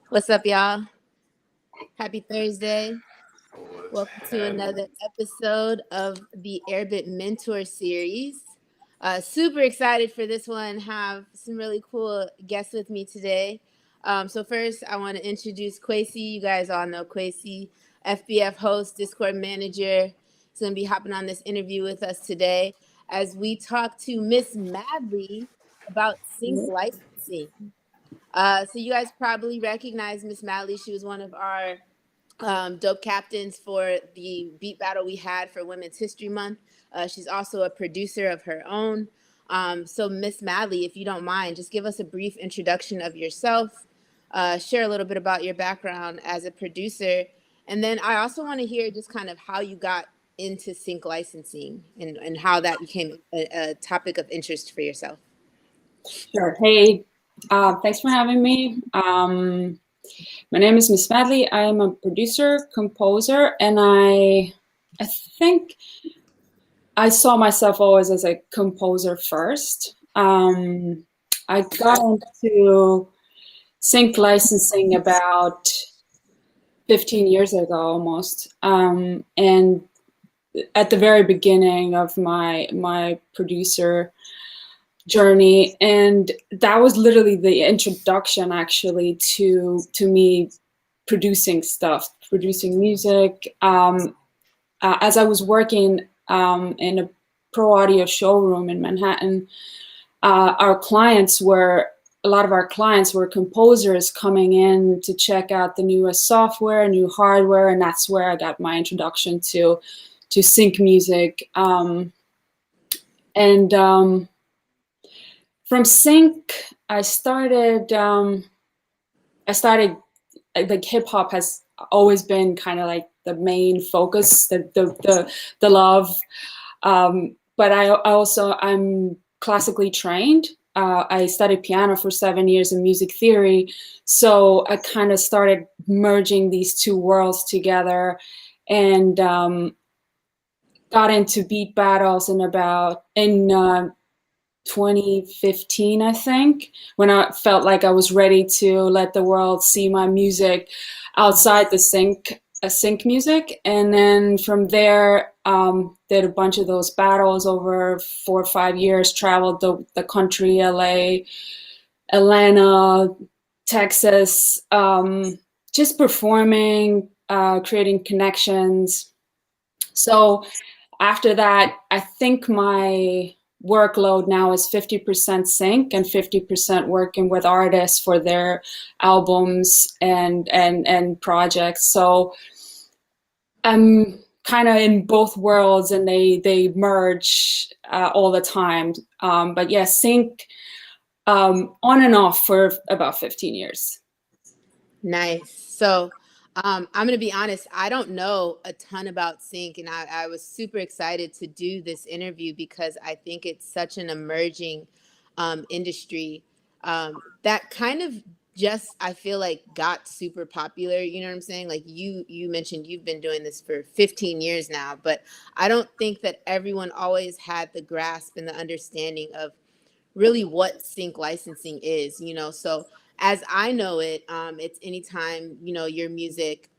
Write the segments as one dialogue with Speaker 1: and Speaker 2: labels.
Speaker 1: What's up, y'all? Happy Thursday.
Speaker 2: What's
Speaker 1: Welcome to another
Speaker 2: happening?
Speaker 1: episode of the Airbit Mentor Series. Super excited for this one. Have some really cool guests with me today. So first, I want to introduce Quasi. You guys all know Quasi, FBF host, Discord manager. He's going to be hopping on this interview with us today as we talk to Miss Madli about sync licensing. So you guys probably recognize Miss Madli. She was one of our dope captains for the beat battle we had for Women's History Month. She's also a producer of her own. So Miss Madli, if you don't mind, just give us a brief introduction of yourself, share a little bit about your background as a producer, and then I also want to hear just kind of how you got into sync licensing and how that became a topic of interest for yourself.
Speaker 3: Sure. Hey, thanks for having me. My name is Miss Madli. I am a producer, composer, and I think I saw myself always as a composer first. I got into sync licensing about 15 years ago almost. And at the very beginning of my producer journey, and that was literally the introduction actually to me producing stuff, producing music. As I was working in a pro audio showroom in Manhattan, a lot of our clients were composers coming in to check out the newest software, new hardware, and that's where I got my introduction to sync music. From sync, I started like hip hop has always been kind of like the main focus, the love. But I'm classically trained. I studied piano for 7 years in music theory, so I kind of started merging these two worlds together, and got into beat battles in 2015, I think, when I felt like I was ready to let the world see my music outside the sync music. And then from there, did a bunch of those battles over 4 or 5 years, traveled the country, LA, Atlanta, Texas, just performing, creating connections. So after that, I think my workload now is 50% sync and 50% working with artists for their albums and projects. So I'm kind of in both worlds, and they merge all the time. But yeah, sync on and off for about 15 years.
Speaker 1: Nice. So I'm going to be honest, I don't know a ton about sync, and I was super excited to do this interview because I think it's such an emerging industry that kind of just, I feel like, got super popular. You know what I'm saying? Like you mentioned you've been doing this for 15 years now, but I don't think that everyone always had the grasp and the understanding of really what sync licensing is, so as I know it, it's anytime your music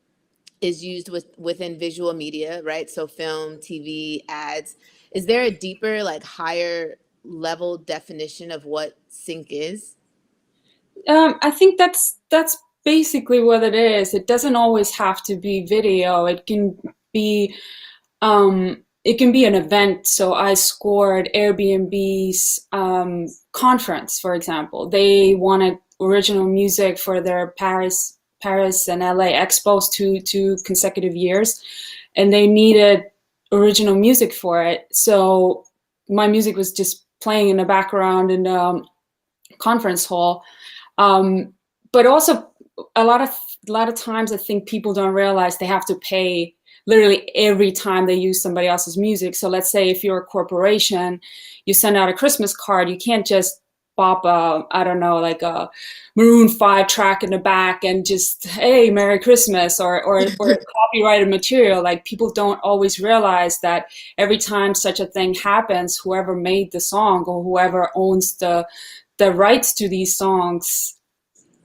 Speaker 1: is used within visual media, right? So film, TV, ads. Is there a deeper, like, higher level definition of what sync is?
Speaker 3: I think that's basically what it is. It doesn't always have to be video. Be it can be an event. So I scored Airbnb's conference, for example. They wanted original music for their Paris and LA expos, two consecutive years, and they needed original music for it. So my music was just playing in the background in the conference hall. But also a lot of times I think people don't realize they have to pay literally every time they use somebody else's music. So let's say if you're a corporation, you send out a Christmas card, you can't just pop I don't know, like a Maroon 5 track in the back and just, hey, Merry Christmas, or copyrighted material. Like, people don't always realize that every time such a thing happens, whoever made the song or whoever owns the rights to these songs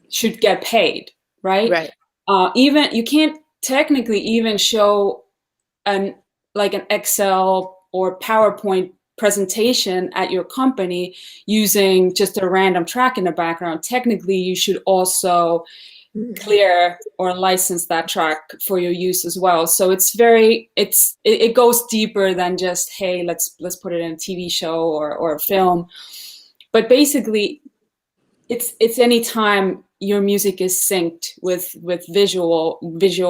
Speaker 3: should get paid, right?
Speaker 1: Right.
Speaker 3: Even you can't technically even show an like an Excel or PowerPoint presentation at your company using just a random track in the background. Technically, you should also
Speaker 1: Mm.
Speaker 3: clear or license that track for your use as well. So it goes deeper than just, hey, let's put it in a TV show or a film. But basically, it's any time your music is synced with visual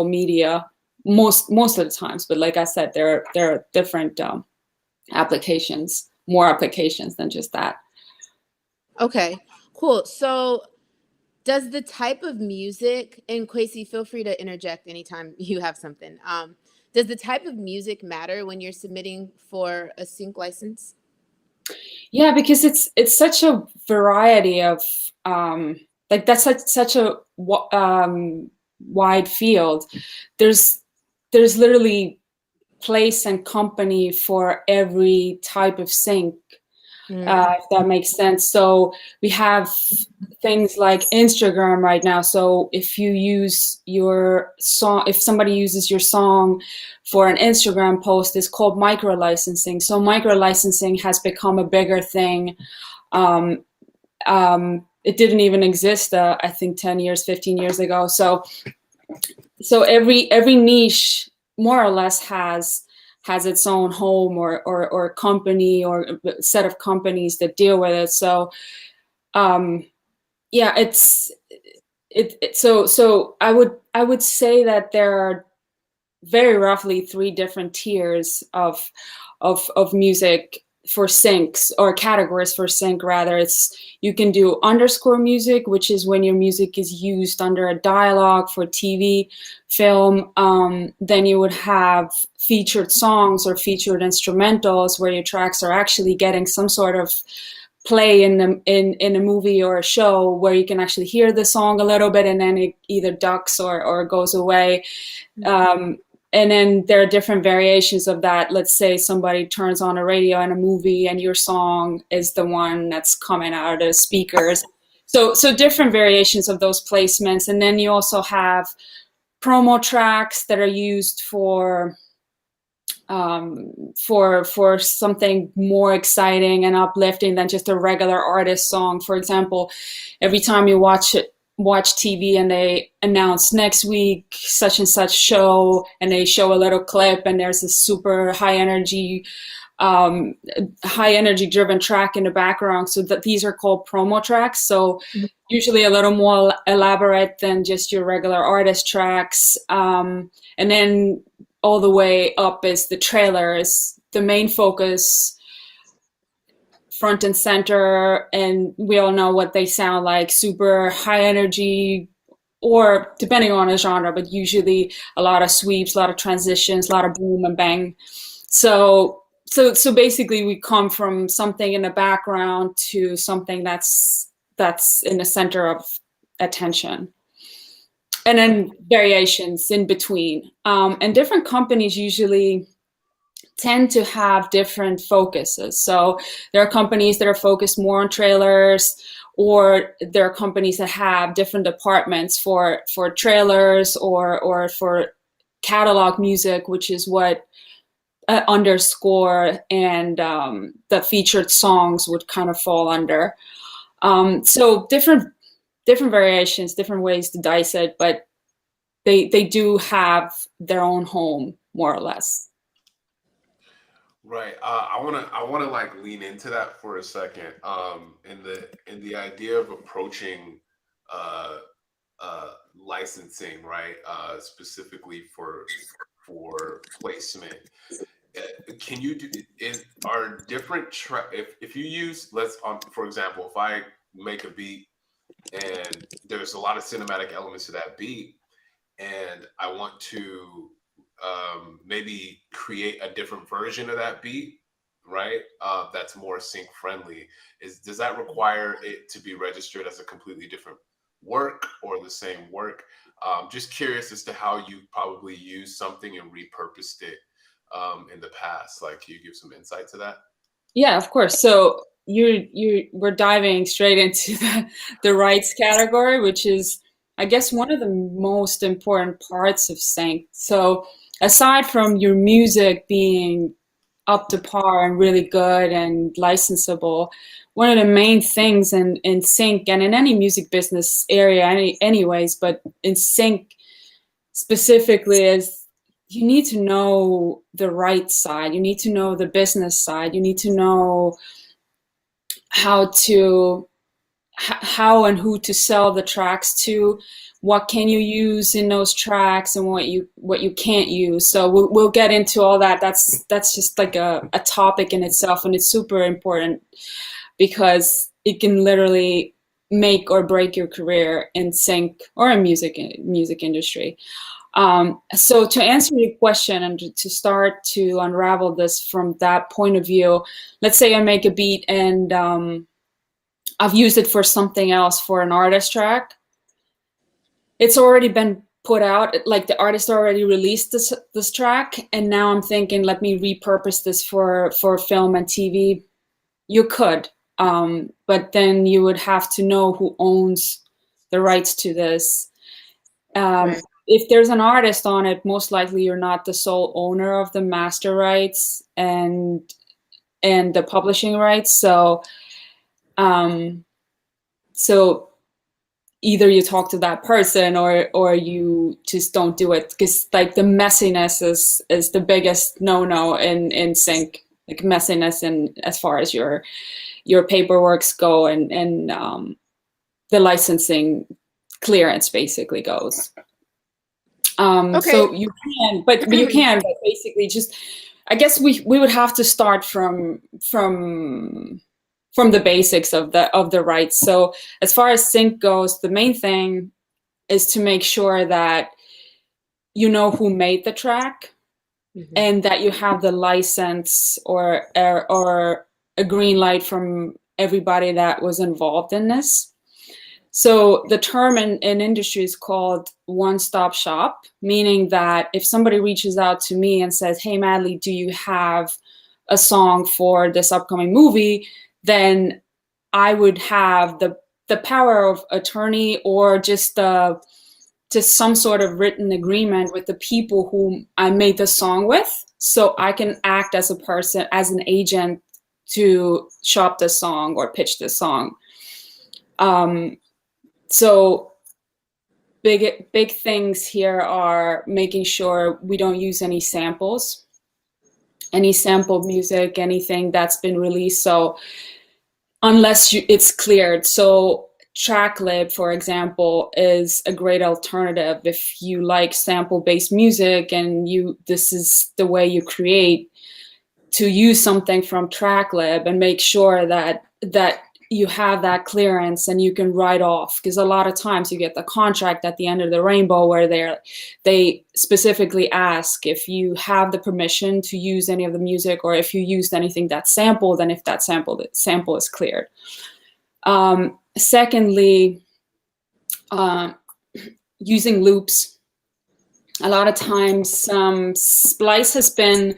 Speaker 3: media, most of the times. But like I said, there are different applications, more applications than just that.
Speaker 1: Okay, cool. So does the type of music, and Quasi, feel free to interject anytime you have something. Does the type of music matter when you're submitting for a sync license?
Speaker 3: Yeah, because it's such a variety of like that's such a wide field. There's there's literally place and company for every type of sync,
Speaker 1: Mm.
Speaker 3: if that makes sense. So we have things like Instagram right now. So if you use your song, if somebody uses your song for an Instagram post, it's called micro licensing. So micro licensing has become a bigger thing. Um, it didn't even exist, I think, 10 years, 15 years ago. So every niche more or less has its own home or company or set of companies that deal with it. So yeah, so I would say that there are very roughly three different tiers of music for syncs, or categories for sync rather. It's, you can do underscore music, which is when your music is used under a dialogue for TV, film. Then you would have featured songs or featured instrumentals, where your tracks are actually getting some sort of play in a movie or a show, where you can actually hear the song a little bit and then it either ducks or goes away. um, and then there are different variations of that. Let's say somebody turns on a radio in a movie and your song is the one that's coming out of the speakers. So different variations of those placements. And then you also have promo tracks that are used for something more exciting and uplifting than just a regular artist song. For example, every time you watch TV and they announce next week such and such show, and they show a little clip, and there's a super um, high energy driven track in the background. So that these are called promo tracks. So usually a little more elaborate than just your regular artist tracks. And then all the way up is the trailer, is the main focus, front and center, and we all know what they sound like: super high energy, or depending on the genre, but usually a lot of sweeps, a lot of transitions, a lot of boom and bang. So basically we come from something in the background to something that's in the center of attention, and then variations in between. And different companies usually tend to have different focuses. So there are companies that are focused more on trailers, or there are companies that have different departments for trailers or for catalog music, which is what underscore and the featured songs would kind of fall under. So different variations, different ways to dice it, but they do have their own home, more or less.
Speaker 2: Right. I wanna like lean into that for a second. In the idea of approaching uh licensing, right? Specifically for placement. Can you do is are different if you use, let's for example, if I make a beat and there's a lot of cinematic elements to that beat, and I want to maybe create a different version of that beat, right? That's more sync friendly. Does that require it to be registered as a completely different work or the same work? Just curious as to how you probably used something and repurposed it in the past. Like, can you give some insight to that?
Speaker 3: Yeah, of course. So we're diving straight into the rights category, which is I guess one of the most important parts of sync. So aside from your music being up to par and really good and licensable, one of the main things in sync and in any music business area anyways, but in sync specifically is you need to know the right side. You need to know the business side. You need to know how to how and who to sell the tracks to, what can you use in those tracks and what you can't use. So we'll get into all that. That's just like a topic in itself, and it's super important because it can literally make or break your career in sync or in music industry. So to answer your question and to start to unravel this from that point of view, let's say I make a beat and I've used it for something else, for an artist track. It's already been put out, like the artist already released this track, and now I'm thinking, let me repurpose this for film and TV. You could, but then you would have to know who owns the rights to this.
Speaker 1: Right.
Speaker 3: If there's an artist on it, most likely you're not the sole owner of the master rights and the publishing rights. So so either you talk to that person or you just don't do it, because like the messiness is the biggest no in sync, like messiness and as far as your paperworks go and the licensing clearance basically goes.
Speaker 1: Okay.
Speaker 3: So you can, but basically just, I guess we would have to start from the basics of the rights. So as far as sync goes, the main thing is to make sure that you know who made the track and that you have the license or a green light from everybody that was involved in this. So the term in industry is called one-stop shop, meaning that if somebody reaches out to me and says, hey, Madli, do you have a song for this upcoming movie? Then I would have the power of attorney or just some sort of written agreement with the people whom I made the song with. So I can act as a person, as an agent to shop the song or pitch the song. So big things here are making sure we don't use any samples, any sampled music, anything that's been released. So unless it's cleared. So TrackLib, for example, is a great alternative if you like sample-based music and this is the way you create, to use something from TrackLib and make sure that you have that clearance and you can write off, because a lot of times you get the contract at the end of the rainbow where they specifically ask if you have the permission to use any of the music or if you used anything that's sampled and if that sample is cleared. Secondly, using loops. A lot of times splice has been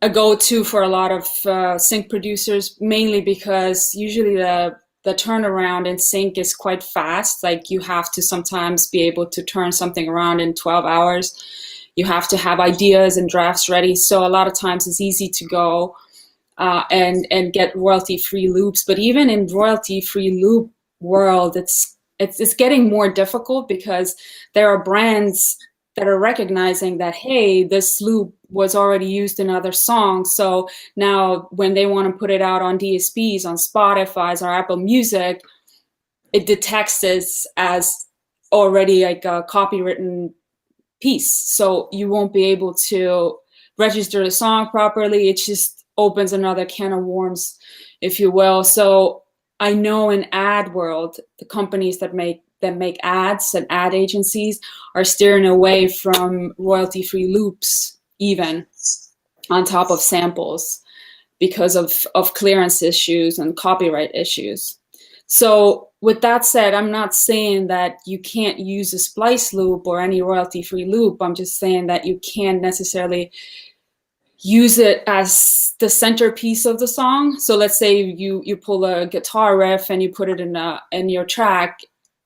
Speaker 3: a go-to for a lot of sync producers, mainly because usually the turnaround in sync is quite fast. Like you have to sometimes be able to turn something around in 12 hours. You have to have ideas and drafts ready. So a lot of times it's easy to go and get royalty-free loops. But even in royalty-free loop world, it's getting more difficult because there are brands that are recognizing that, hey, this loop was already used in other songs. So now when they want to put it out on DSPs, on Spotify's or Apple Music, it detects this as already like a copywritten piece. So you won't be able to register the song properly. It just opens another can of worms, if you will. So I know in ad world, the companies that make ads and ad agencies are steering away from royalty-free loops, even on top of samples, because of clearance issues and copyright issues. So with that said, I'm not saying that you can't use a splice loop or any royalty-free loop. I'm just saying that you can't necessarily use it as the centerpiece of the song. So let's say you pull a guitar riff and you put it in your track.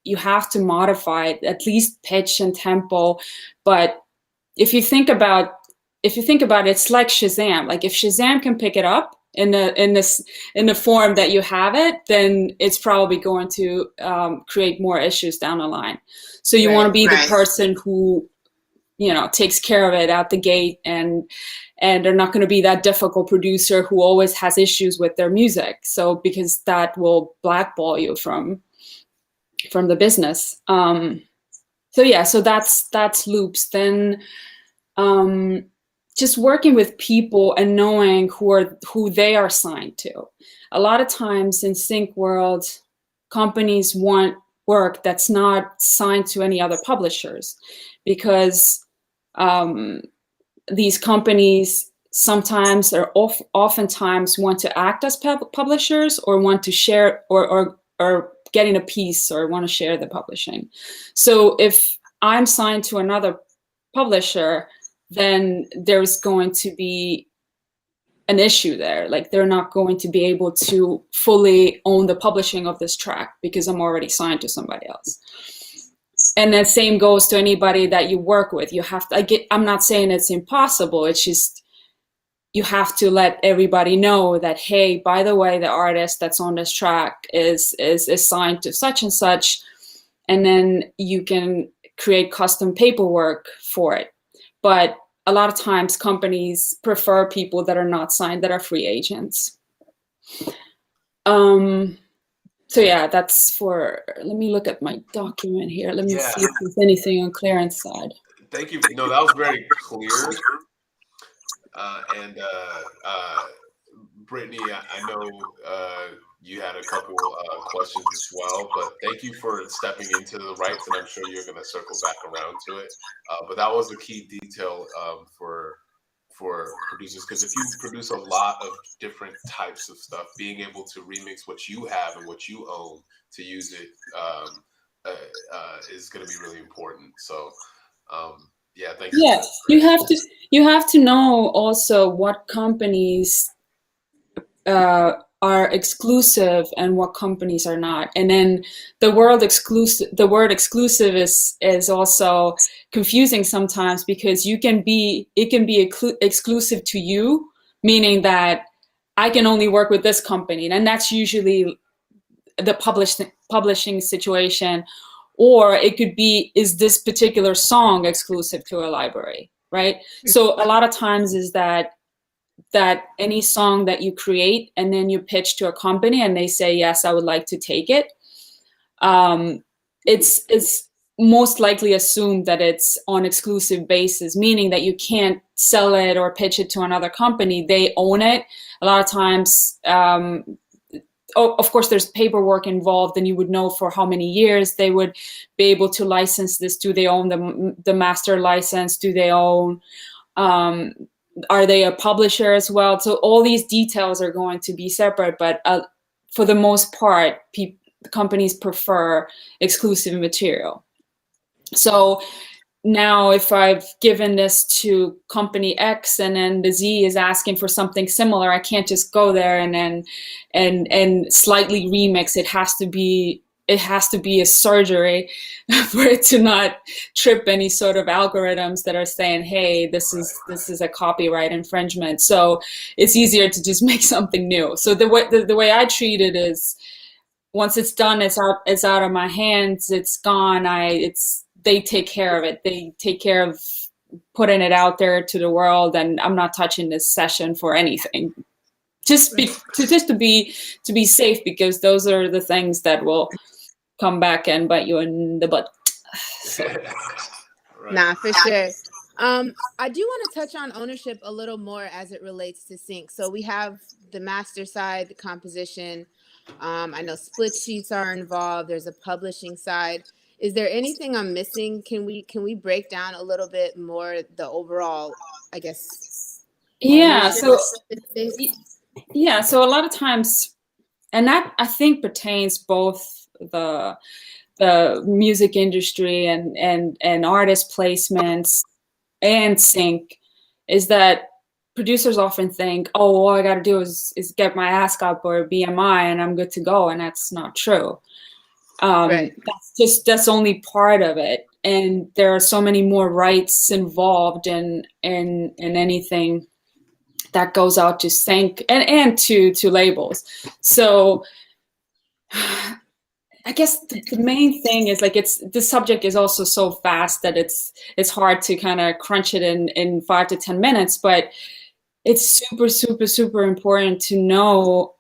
Speaker 3: you have to modify it, at least pitch and tempo. But if you think about it, it's like Shazam. Like if Shazam can pick it up in the form that you have it, then it's probably going to create more issues down the line. So you want to be the person who, you know, takes care of it out the gate, and they're not going to be that difficult producer who always has issues with their music. So because that will blackball you from the business. So yeah, so that's loops. Then just working with people and knowing who they are signed to. A lot of times in sync world, companies want work that's not signed to any other publishers, because these companies sometimes or oftentimes want to act as publishers, or want to share or getting a piece, or want to share the publishing. So if I'm signed to another publisher, then there's going to be an issue there. Like they're not going to be able to fully own the publishing of this track because I'm already signed to somebody else. And the same goes to anybody that you work with. You have to, I'm not saying it's impossible. It's just, you have to let everybody know that, hey, by the way, the artist that's on this track is signed to such and such. And then you can create custom paperwork for it. But a lot of times companies prefer people that are not signed, that are free agents. So yeah, that's for, let me look at my document here. Let me see if there's anything on Clarence side.
Speaker 2: Thank you. No, that was very clear. And Brittany, I know you had a couple questions as well, but thank you for stepping into the rights, and I'm sure you're going to circle back around to it. But that was a key detail for producers, because if you produce a lot of different types of stuff, being able to remix what you have and what you own to use it is going to be really important. So yeah, thank you.
Speaker 3: Yes, you have to know also what companies are exclusive and what companies are not. And then the word exclusive is also confusing sometimes, because it can be exclusive to you, meaning that I can only work with this company, and that's usually the publishing situation. Or it could be, is this particular song exclusive to a library, right? So a lot of times is that any song that you create and then you pitch to a company and they say, yes, I would like to take it, it's most likely assumed that it's on exclusive basis, meaning that you can't sell it or pitch it to another company. They own it. A lot of times, of course, there's paperwork involved, and you would know for how many years they would be able to license this. Do they own the master license? Do they own, are they a publisher as well? So all these details are going to be separate, but for the most part, companies prefer exclusive material. So now if I've given this to company X and then the Z is asking for something similar, I can't just go there and then slightly remix. It has to be a surgery for it to not trip any sort of algorithms that are saying, hey, this is a copyright infringement. So it's easier to just make something new. So the way I treat it is, once it's done, it's out of my hands, it's gone. They take care of it. They take care of putting it out there to the world, and I'm not touching this session for anything. Just to be safe, because those are the things that will come back and bite you in the butt. So.
Speaker 1: Right. Nah, for sure. I do want to touch on ownership a little more as it relates to sync. So we have the master side, the composition. I know split sheets are involved. There's a publishing side. Is there anything I'm missing? Can we break down a little bit more the overall, I guess?
Speaker 3: Yeah. So a lot of times, and that I think pertains both the music industry and artist placements and sync, is that producers often think, oh, all I got to do is get my ask up or BMI and I'm good to go, and that's not true.
Speaker 1: Right.
Speaker 3: That's only part of it, and there are so many more rights involved in anything that goes out to sync and to labels. So I guess the main thing is like the subject is also so vast that it's hard to kind of crunch it in 5 to 10 minutes, but it's super, super, super important to know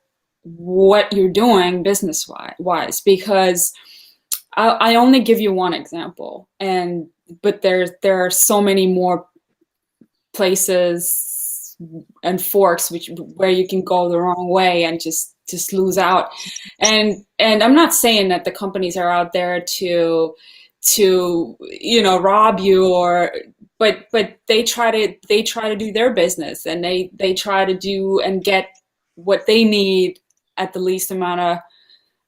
Speaker 3: what you're doing business wise, because I only give you one example, but there are so many more places and forks where you can go the wrong way and just lose out. And I'm not saying that the companies are out there to rob you, but they try to do their business, and they try to do and get what they need at the least amount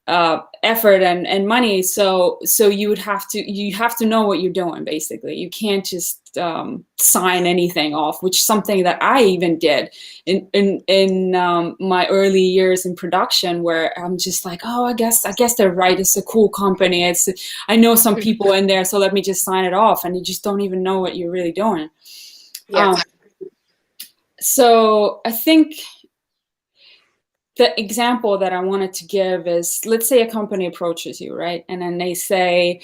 Speaker 3: of effort and money. So you have to know what you're doing. Basically, you can't just sign anything off, which is something that I even did in my early years in production, where I'm just like, oh, I guess they're right. It's a cool company. I know some people in there, so let me just sign it off, and you just don't even know what you're really doing.
Speaker 1: Yeah.
Speaker 3: So I think the example that I wanted to give is, let's say a company approaches you, right? And then they say,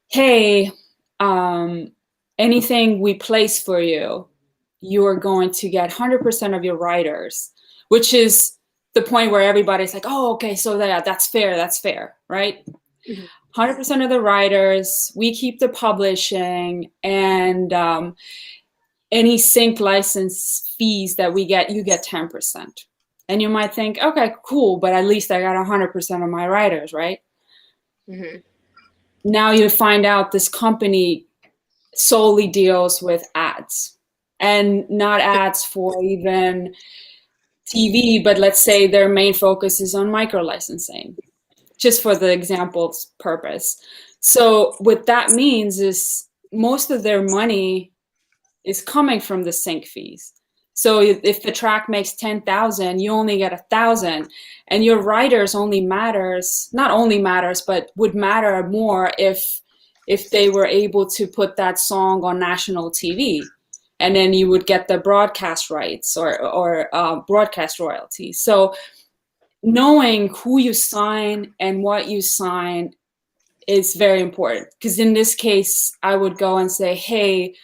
Speaker 3: hey, anything we place for you, you are going to get 100% of your writers, which is the point where everybody's like, oh, okay, so that's fair, right? 100% of the writers, we keep the publishing, and any sync license fees that we get, you get 10%. And you might think, okay, cool, but at least I got 100% of my writers, right?
Speaker 1: Mm-hmm.
Speaker 3: Now you find out this company solely deals with ads, and not ads for even TV, but let's say their main focus is on micro licensing, just for the example's purpose. So what that means is most of their money is coming from the sync fees. So if the track makes 10,000, you only get 1,000, and your writers not only matters, but would matter more if they were able to put that song on national TV, and then you would get the broadcast rights or broadcast royalties. So knowing who you sign and what you sign is very important, because in this case, I would go and say, hey,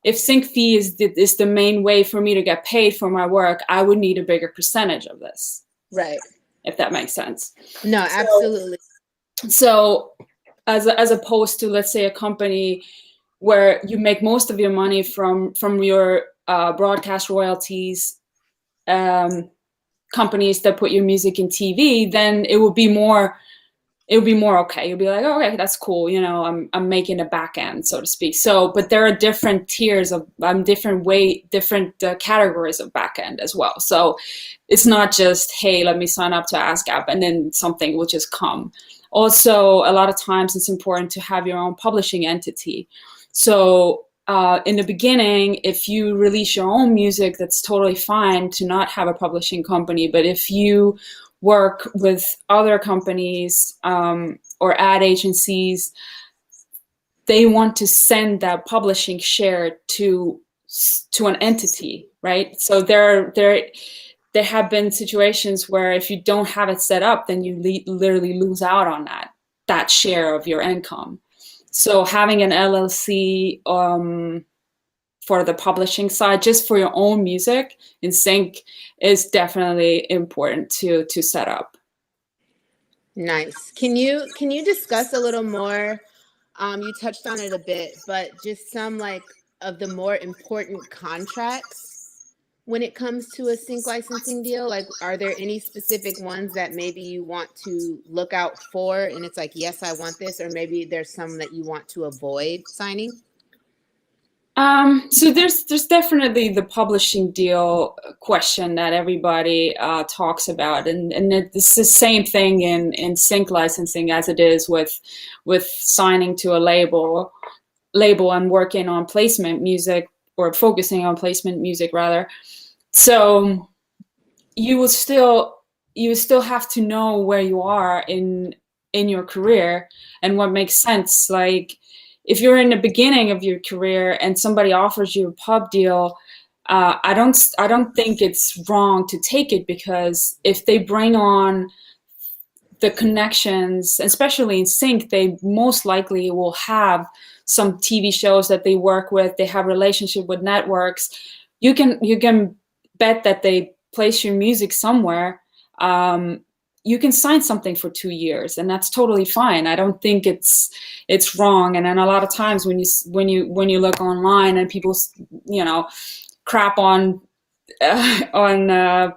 Speaker 3: if sync fee is the main way for me to get paid for my work, I would need a bigger percentage of this.
Speaker 1: Right.
Speaker 3: If that makes sense.
Speaker 1: No, absolutely.
Speaker 3: So as opposed to, let's say, a company where you make most of your money from your broadcast royalties, companies that put your music in TV, then it would be more okay. You'll be like, oh, okay, that's cool. I'm making a back end, so to speak. So, but there are different tiers of different categories of back end as well. So it's not just, hey, let me sign up to ASCAP and then something will just come. Also, a lot of times it's important to have your own publishing entity. So in the beginning, if you release your own music, that's totally fine to not have a publishing company. But if you work with other companies or ad agencies, they want to send that publishing share to an entity, right? So there have been situations where if you don't have it set up, then you literally lose out on that share of your income. So having an LLC for the publishing side, just for your own music in sync, is definitely important to set up.
Speaker 1: Nice. Can you discuss a little more? You touched on it a bit, but just some of the more important contracts when it comes to a sync licensing deal. Like, are there any specific ones that maybe you want to look out for, and it's like, yes, I want this, or maybe there's some that you want to avoid signing?
Speaker 3: So there's definitely the publishing deal question that everybody talks about, and it's the same thing in sync licensing as it is with signing to a label and working on placement music, or focusing on placement music rather. So you will still have to know where you are in in your career and what makes sense. Like if you're in the beginning of your career and somebody offers you a pub deal, I don't think it's wrong to take it, because if they bring on the connections, especially in sync, they most likely will have some TV shows that they work with. They have relationship with networks. You can bet that they place your music somewhere. You can sign something for 2 years, and that's totally fine. I don't think it's wrong. And then a lot of times when you look online and people crap on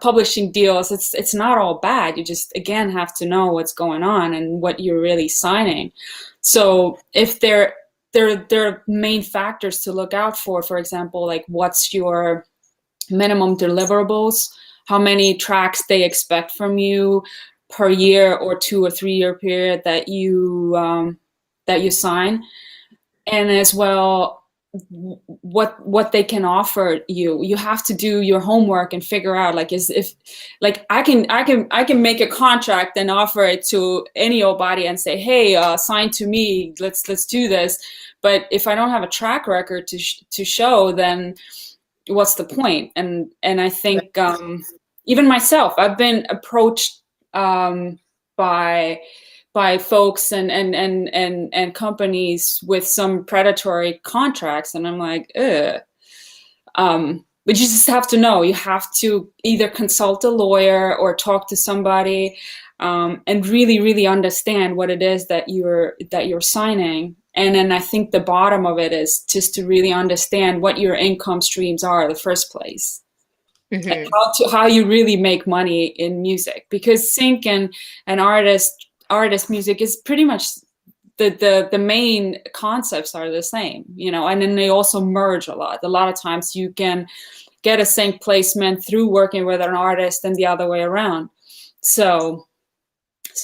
Speaker 3: publishing deals, it's not all bad. You just again have to know what's going on and what you're really signing. So if there are main factors to look out for example, like what's your minimum deliverables, how many tracks they expect from you per year or 2 or 3 year period that you sign, and as well what they can offer you. You have to do your homework and figure out like I can make a contract and offer it to any old body and say, hey, sign to me, let's do this. But if I don't have a track record to show, then what's the point? And I think even myself, I've been approached by folks and companies with some predatory contracts, and I'm like, ugh. But you just have to know. You have to either consult a lawyer or talk to somebody, and really, really understand what it is that you're signing. And then I think the bottom of it is just to really understand what your income streams are in the first place. Mm-hmm. And how you really make money in music, because sync and artist music is pretty much the main concepts are the same, and then they also merge a lot. A lot of times you can get a sync placement through working with an artist and the other way around. So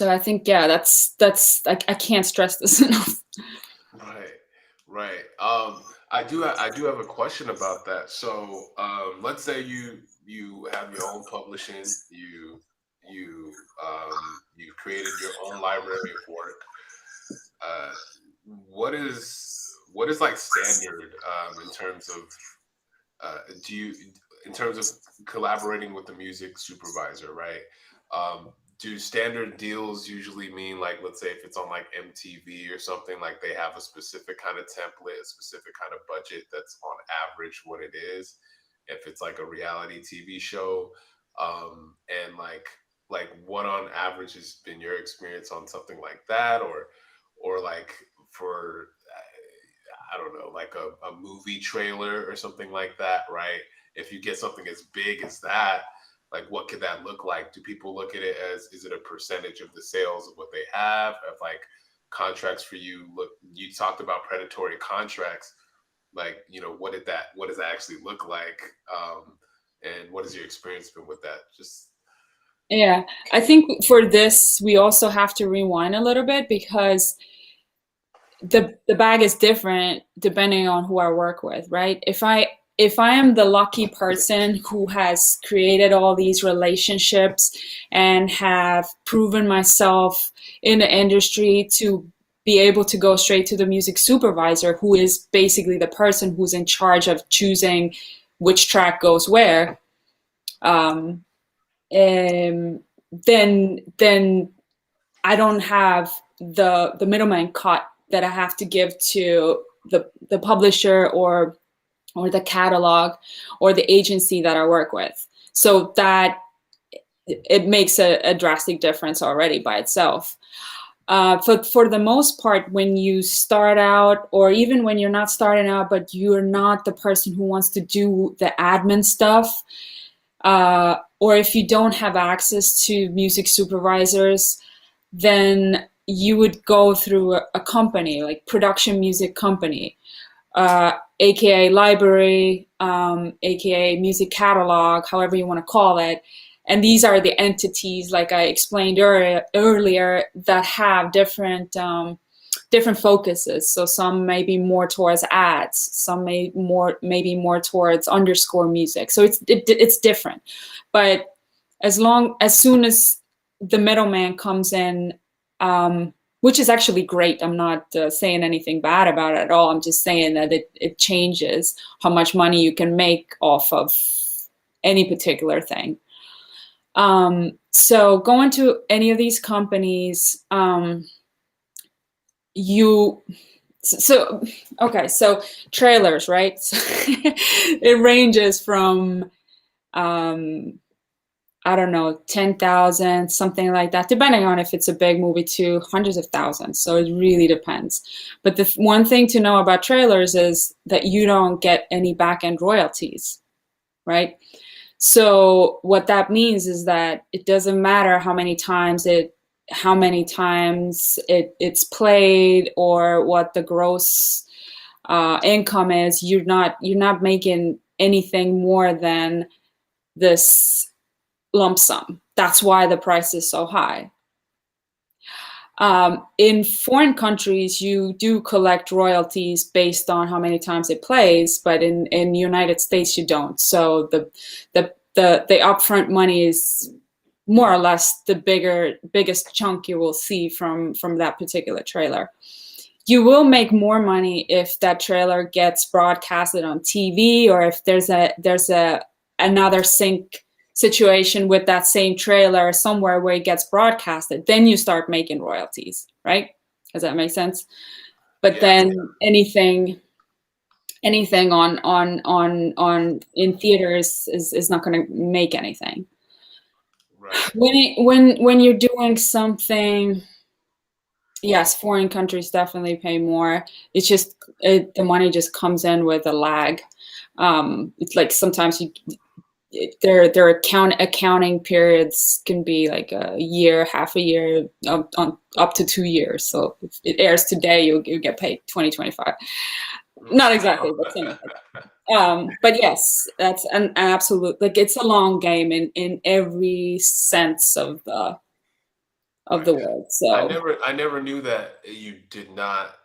Speaker 3: I think, yeah, that's I can't stress this enough.
Speaker 2: Right. I do have a question about that. So let's say you have your own publishing, you've created your own library of work. What is like standard in terms of in terms of collaborating with the music supervisor, right? Do standard deals usually mean, like, let's say if it's on like MTV or something, like they have a specific kind of template, a specific kind of budget that's on average what it is? If it's like a reality TV show, and like what on average has been your experience on something like that, or like for I don't know, like a movie trailer or something like that, right? If you get something as big as that, like what could that look like? Do people look at it as, is it a percentage of the sales of what they have? Of like contracts for you? Look, you talked about predatory contracts. Like, what does that actually look like? And what has your experience been with that?
Speaker 3: Yeah, I think for this, we also have to rewind a little bit, because the bag is different depending on who I work with, right? If I am the lucky person who has created all these relationships and have proven myself in the industry to be able to go straight to the music supervisor, who is basically the person who's in charge of choosing which track goes where, then I don't have the middleman cut that I have to give to the publisher or the catalog or the agency that I work with. So that it makes a drastic difference already by itself. For the most part, when you start out, or even when you're not starting out, but you're not the person who wants to do the admin stuff, or if you don't have access to music supervisors, then you would go through a company, like production music company, aka library, aka music catalog, however you want to call it. And these are the entities, like I explained earlier, that have different focuses. So some may be more towards ads, some may be more towards underscore music. So it's different. But as soon as the middleman comes in, which is actually great. I'm not saying anything bad about it at all. I'm just saying that it changes how much money you can make off of any particular thing. So going to any of these companies, so trailers, right? So it ranges from I don't know, 10,000, something like that, depending on if it's a big movie, to hundreds of thousands. So it really depends. But the one thing to know about trailers is that you don't get any back-end royalties, right? So what that means is that it doesn't matter how many times it's played or what the gross income is. You're not making anything more than this lump sum. That's why the price is so high. In foreign countries, you do collect royalties based on how many times it plays, but in the United States, you don't. So the upfront money is more or less the biggest chunk you will see from that particular trailer. You will make more money if that trailer gets broadcasted on TV, or if there's another sync situation with that same trailer somewhere where it gets broadcasted. Then you start making royalties, right? Does that make sense? But then anything on in theaters is not going to make anything.
Speaker 2: Right.
Speaker 3: When you're doing something, yes, foreign countries definitely pay more. It's just the money just comes in with a lag. It's like sometimes their accounting periods can be like a year, half a year, up to 2 years. So if it airs today, you'll get paid 2025. Not exactly, but something like that. But yes, that's an absolute, like, it's a long game in every sense of the word. So
Speaker 2: I never knew that you did not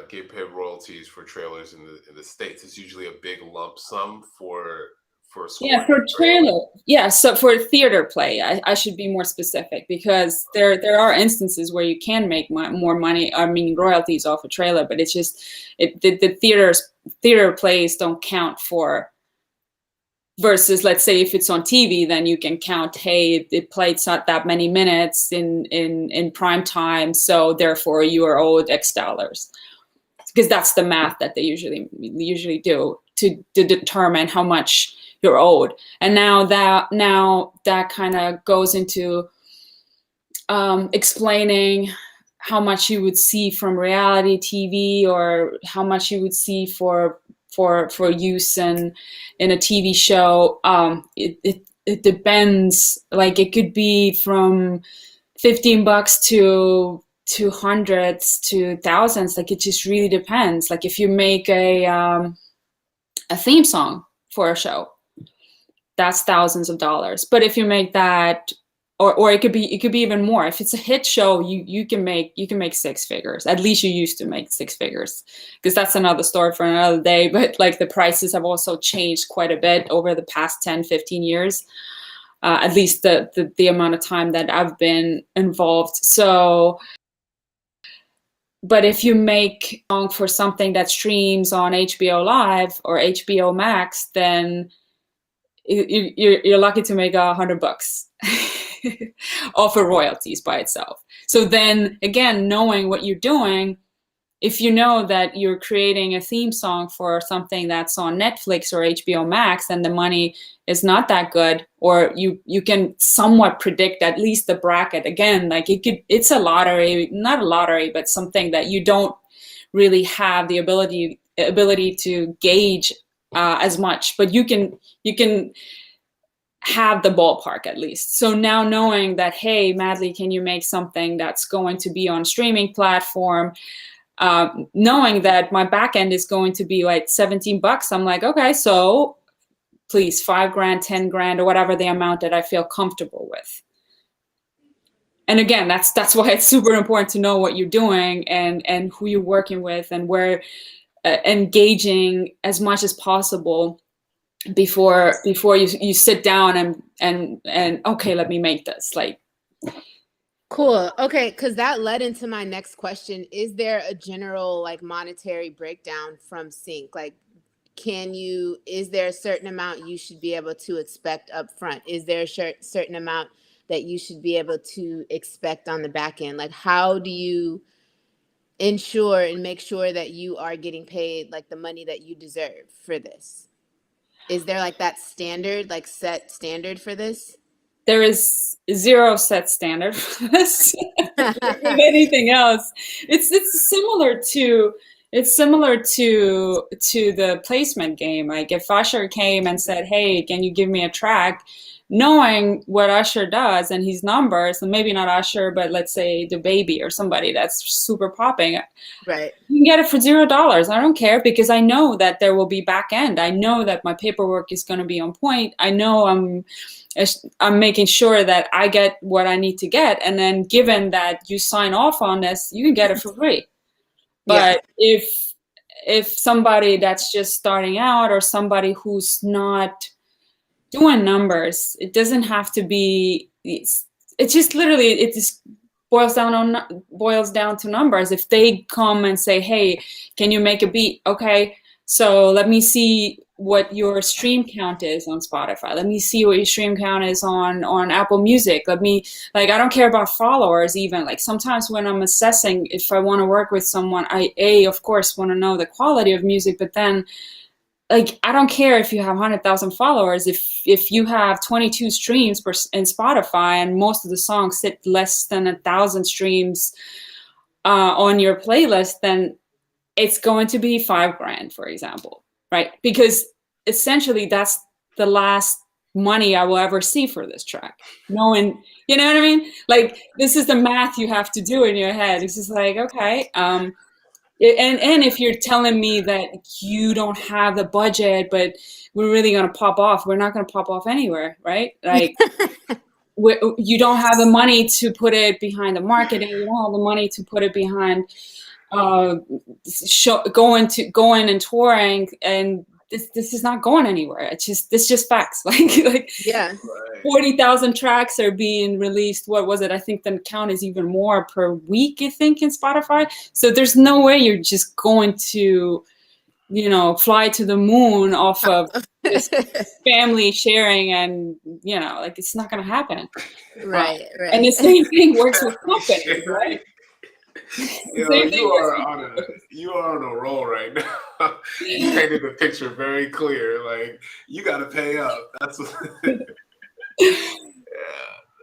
Speaker 2: get paid royalties for trailers in the States. It's usually a big lump sum for
Speaker 3: for trailer. Yeah, so for theater play, I should be more specific, because there are instances where you can make more money, I mean royalties off a trailer, but it's just the theater plays don't count for. Versus, let's say, if it's on TV, then you can count, hey, it played not that many minutes in prime time, so therefore you are owed X dollars, because that's the math that they usually do to determine how much you're owed. And now that kind of goes into explaining how much you would see from reality TV, or how much you would see for use in a TV show. It depends. Like, it could be from $15 to hundreds to thousands. Like, it just really depends. Like, if you make a theme song for a show, that's thousands of dollars. But if you make that, or it could be even more. If it's a hit show, you can make 6 figures. At least you used to make 6 figures, because that's another story for another day. But like, the prices have also changed quite a bit over the past 10, 15 years. At least the amount of time that I've been involved. So, but if you make a song for something that streams on HBO Live or HBO Max, then you're lucky to make $100 off of royalties by itself. So then again, knowing what you're doing, if you know that you're creating a theme song for something that's on Netflix or HBO Max, and the money is not that good, or you can somewhat predict at least the bracket. Again, like, it's a lottery, not a lottery, but something that you don't really have the ability to gauge as much, but you can have the ballpark at least. So now knowing that, hey, Madli, can you make something that's going to be on a streaming platform? Knowing that my back end is going to be like $17, I'm like, okay, so please, $5,000, $10,000, or whatever the amount that I feel comfortable with. And again, that's why it's super important to know what you're doing and who you're working with, and where engaging as much as possible before you sit down and okay, let me make this. Like,
Speaker 1: Cool. Okay, because that led into my next question. Is there a general like monetary breakdown from sync? Like, is there a certain amount you should be able to expect up front? Is there a certain amount that you should be able to expect on the back end? Like, how do you ensure and make sure that you are getting paid like the money that you deserve for this? Is there like that standard, like set standard for this?
Speaker 3: There is zero set standard for this. With anything else, it's similar to the placement game. Like if Usher came and said, "Hey, can you give me a track?" Knowing what Usher does and his numbers, and maybe not Usher, but let's say the Baby or somebody that's super popping,
Speaker 1: Right.
Speaker 3: you can get it for $0. I don't care because I know that there will be back end. I know that my paperwork is going to be on point. I know I'm making sure that I get what I need to get. And then given that you sign off on this, you can get it for free. But
Speaker 1: Yeah.
Speaker 3: if somebody that's just starting out or somebody who's not doing numbers, it doesn't have to be, it's just literally, it just boils down to numbers. If they come and say, "Hey, can you make a beat?" Okay, so let me see what your stream count is on Spotify. Let me see what your stream count is on Apple Music. Let me, like, I don't care about followers even. Like sometimes when I'm assessing if I want to work with someone, I of course want to know the quality of music, but then like I don't care if you have 100,000 followers. If you have 22 streams in Spotify and most of the songs sit less than 1,000 streams on your playlist, then it's going to be $5,000, for example, right? Because essentially that's the last money I will ever see for this track. Knowing, you know what I mean? Like this is the math you have to do in your head. It's just like, okay, and if you're telling me that you don't have the budget, but we're really going to pop off, we're not going to pop off anywhere, right? Like you don't have the money to put it behind the marketing. You don't have the money to put it behind going and touring, and this is not going anywhere. It's just facts. like
Speaker 1: Yeah.
Speaker 3: 40,000 tracks are being released. What was it? I think the count is even more per week, I think, in Spotify. So there's no way you're just going to, fly to the moon off of this family sharing and, like it's not going to happen.
Speaker 1: Right.
Speaker 3: And the same thing works with companies, right?
Speaker 2: You are on a roll right now. You painted the picture very clear. Like you got to pay up. That's what.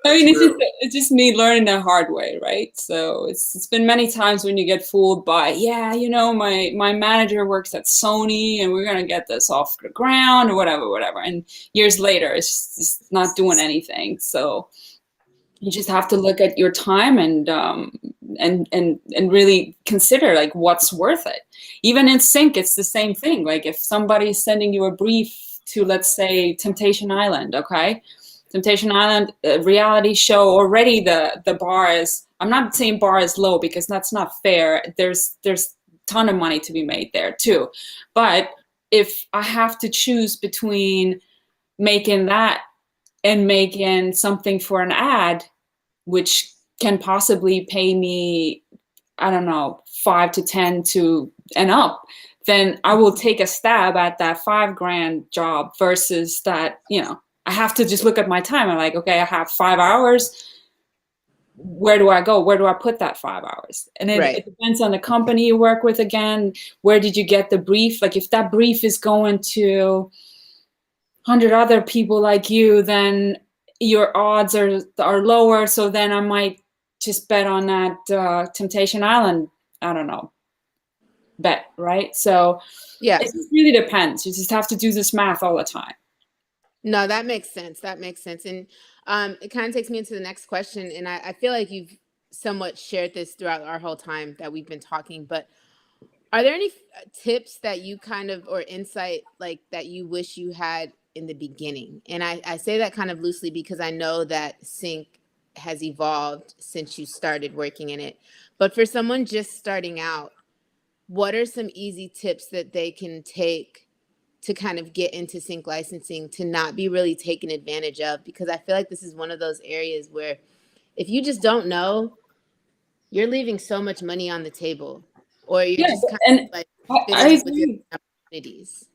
Speaker 3: I mean, it's just me learning the hard way, right? So it's been many times when you get fooled by, my manager works at Sony and we're gonna get this off the ground or whatever. And years later, it's just not doing anything. So you just have to look at your time and really consider like what's worth it. Even in sync, it's the same thing. Like if somebody's sending you a brief to, let's say, Temptation Island, okay? Temptation Island reality show, already the bar is, I'm not saying bar is low because that's not fair. There's a ton of money to be made there too. But if I have to choose between making that and making something for an ad, which can possibly pay me, I don't know, 5 to 10 to and up, then I will take a stab at that $5,000 job versus that, I have to just look at my time. I'm like, okay, I have 5 hours. Where do I go? Where do I put that 5 hours? And then It depends on the company you work with again. Where did you get the brief? Like if that brief is going to 100 other people like you, then your odds are lower. So then I might just bet on that Temptation Island, I don't know, bet, right? So
Speaker 1: yeah,
Speaker 3: it just really depends. You just have to do this math all the time.
Speaker 1: No, that makes sense. And it kind of takes me into the next question. And I feel like you've somewhat shared this throughout our whole time that we've been talking, but are there any tips that you or insight like that you wish you had in the beginning? And I say that kind of loosely because I know that sync has evolved since you started working in it. But for someone just starting out, what are some easy tips that they can take to kind of get into sync licensing, to not be really taken advantage of? Because I feel like this is one of those areas where if you just don't know, you're leaving so much money on the table, or you're
Speaker 3: Yeah,
Speaker 1: just kind
Speaker 3: and
Speaker 1: of like
Speaker 3: I
Speaker 1: fitting in with your
Speaker 3: agree.
Speaker 1: opportunities.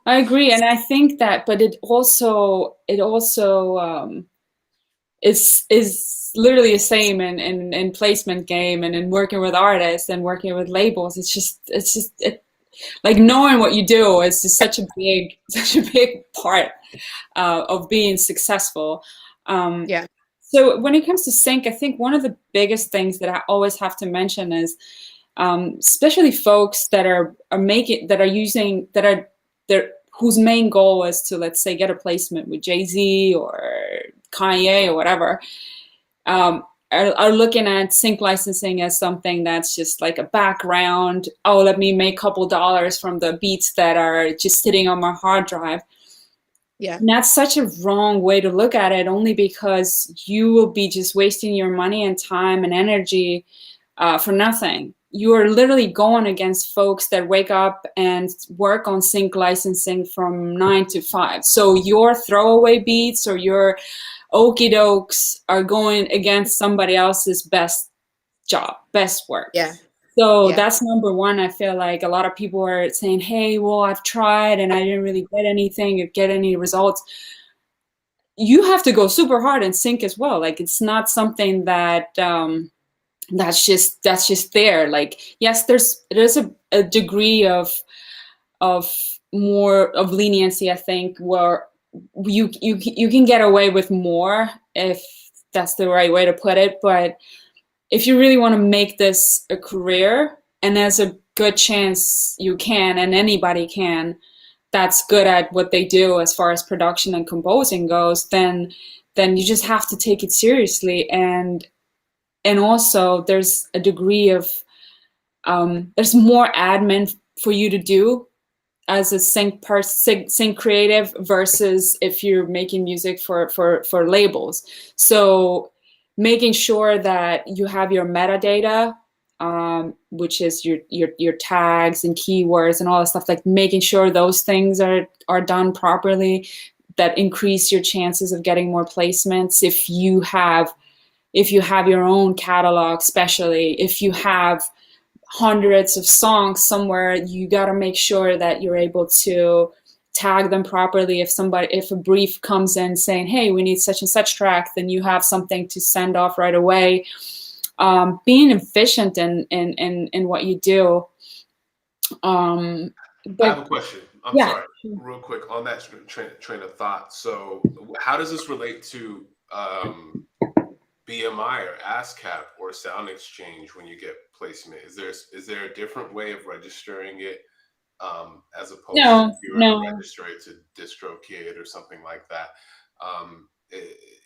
Speaker 3: I agree, and I think that, but it also is literally the same in placement game and in working with artists and working with labels. Like knowing what you do is just such a big part of being successsul. Um,
Speaker 1: Yeah.
Speaker 3: so when it comes to sync, I think one of the biggest things that I always have to mention is, especially folks that are making that are using that are their whose main goal is to, let's say, get a placement with Jay-Z or Kanye or whatever, are looking at sync licensing as something that's just like a background. Oh, let me make a couple dollars from the beats that are just sitting on my hard drive.
Speaker 1: Yeah.
Speaker 3: And that's such a wrong way to look at it, only because you will be just wasting your money and time and energy for nothing. You are literally going against folks that wake up and work on sync licensing from 9 to 5. So your throwaway beats or your okie dokes are going against somebody else's best job, best work.
Speaker 1: Yeah.
Speaker 3: So
Speaker 1: Yeah.
Speaker 3: that's number one. I feel like a lot of people are saying, hey, well, I've tried and I didn't really get anything or get any results. You have to go super hard and sync as well. Like, it's not something that that's just there. Like, yes, there's a degree of more of leniency, I think, where you can get away with more, if that's the right way to put it. But if you really want to make this a career, and there's a good chance you can, and anybody can, that's good at what they do as far as production and composing goes, then you just have to take it seriously. And also there's a degree of there's more admin for you to do as a sync creative versus if you're making music for labels. So making sure that you have your metadata, which is your tags and keywords and all that stuff, like making sure those things are done properly, that increase your chances of getting more placements. If you have your own catalog, especially if you have hundreds of songs somewhere, you got to make sure that you're able to tag them properly. If a brief comes in saying, hey, we need such and such track, then you have something to send off right away. Being efficient in what you do.
Speaker 2: I have a question. I'm
Speaker 3: yeah.
Speaker 2: sorry, real quick on that train of thought. So how does this relate to BMI or ASCAP or Sound Exchange when you get placement? Is there a different way of registering it, as opposed to if you were to register it to DistroKid or something like that?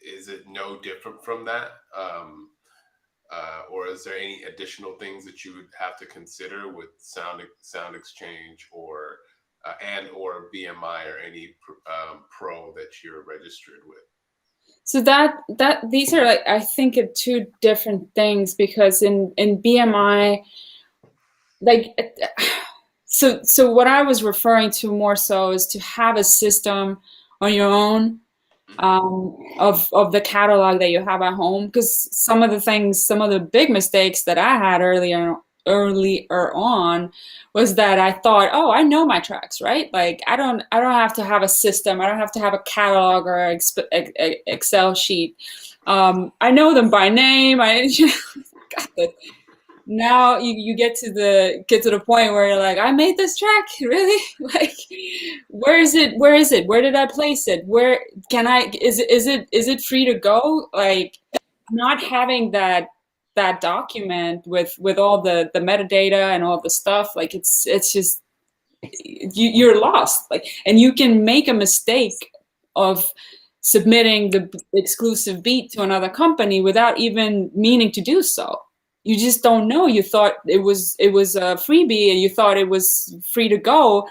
Speaker 2: Is it no different from that? Or is there any additional things that you would have to consider with Sound Exchange or BMI or any pro that you're registered with?
Speaker 3: So that these are, like, I think, two different things, because in BMI, like, so what I was referring to more so is to have a system on your own, of the catalog that you have at home. Because some of the big mistakes that I had earlier on was that I thought, oh, I know my tracks, right? Like, I don't have to have a system. I don't have to have a catalog or an Excel sheet. I know them by name. I got this. Now you get to the point where you're like, I made this track, really? Like, where is it? Where did I place it? Where can I? Is it free to go? Like, not having that document with all the metadata and all the stuff, like, it's just you're lost. Like, and you can make a mistake of submitting the exclusive beat to another company without even meaning to do so. You just don't know. You thought it was a freebie, and you thought it was free to go,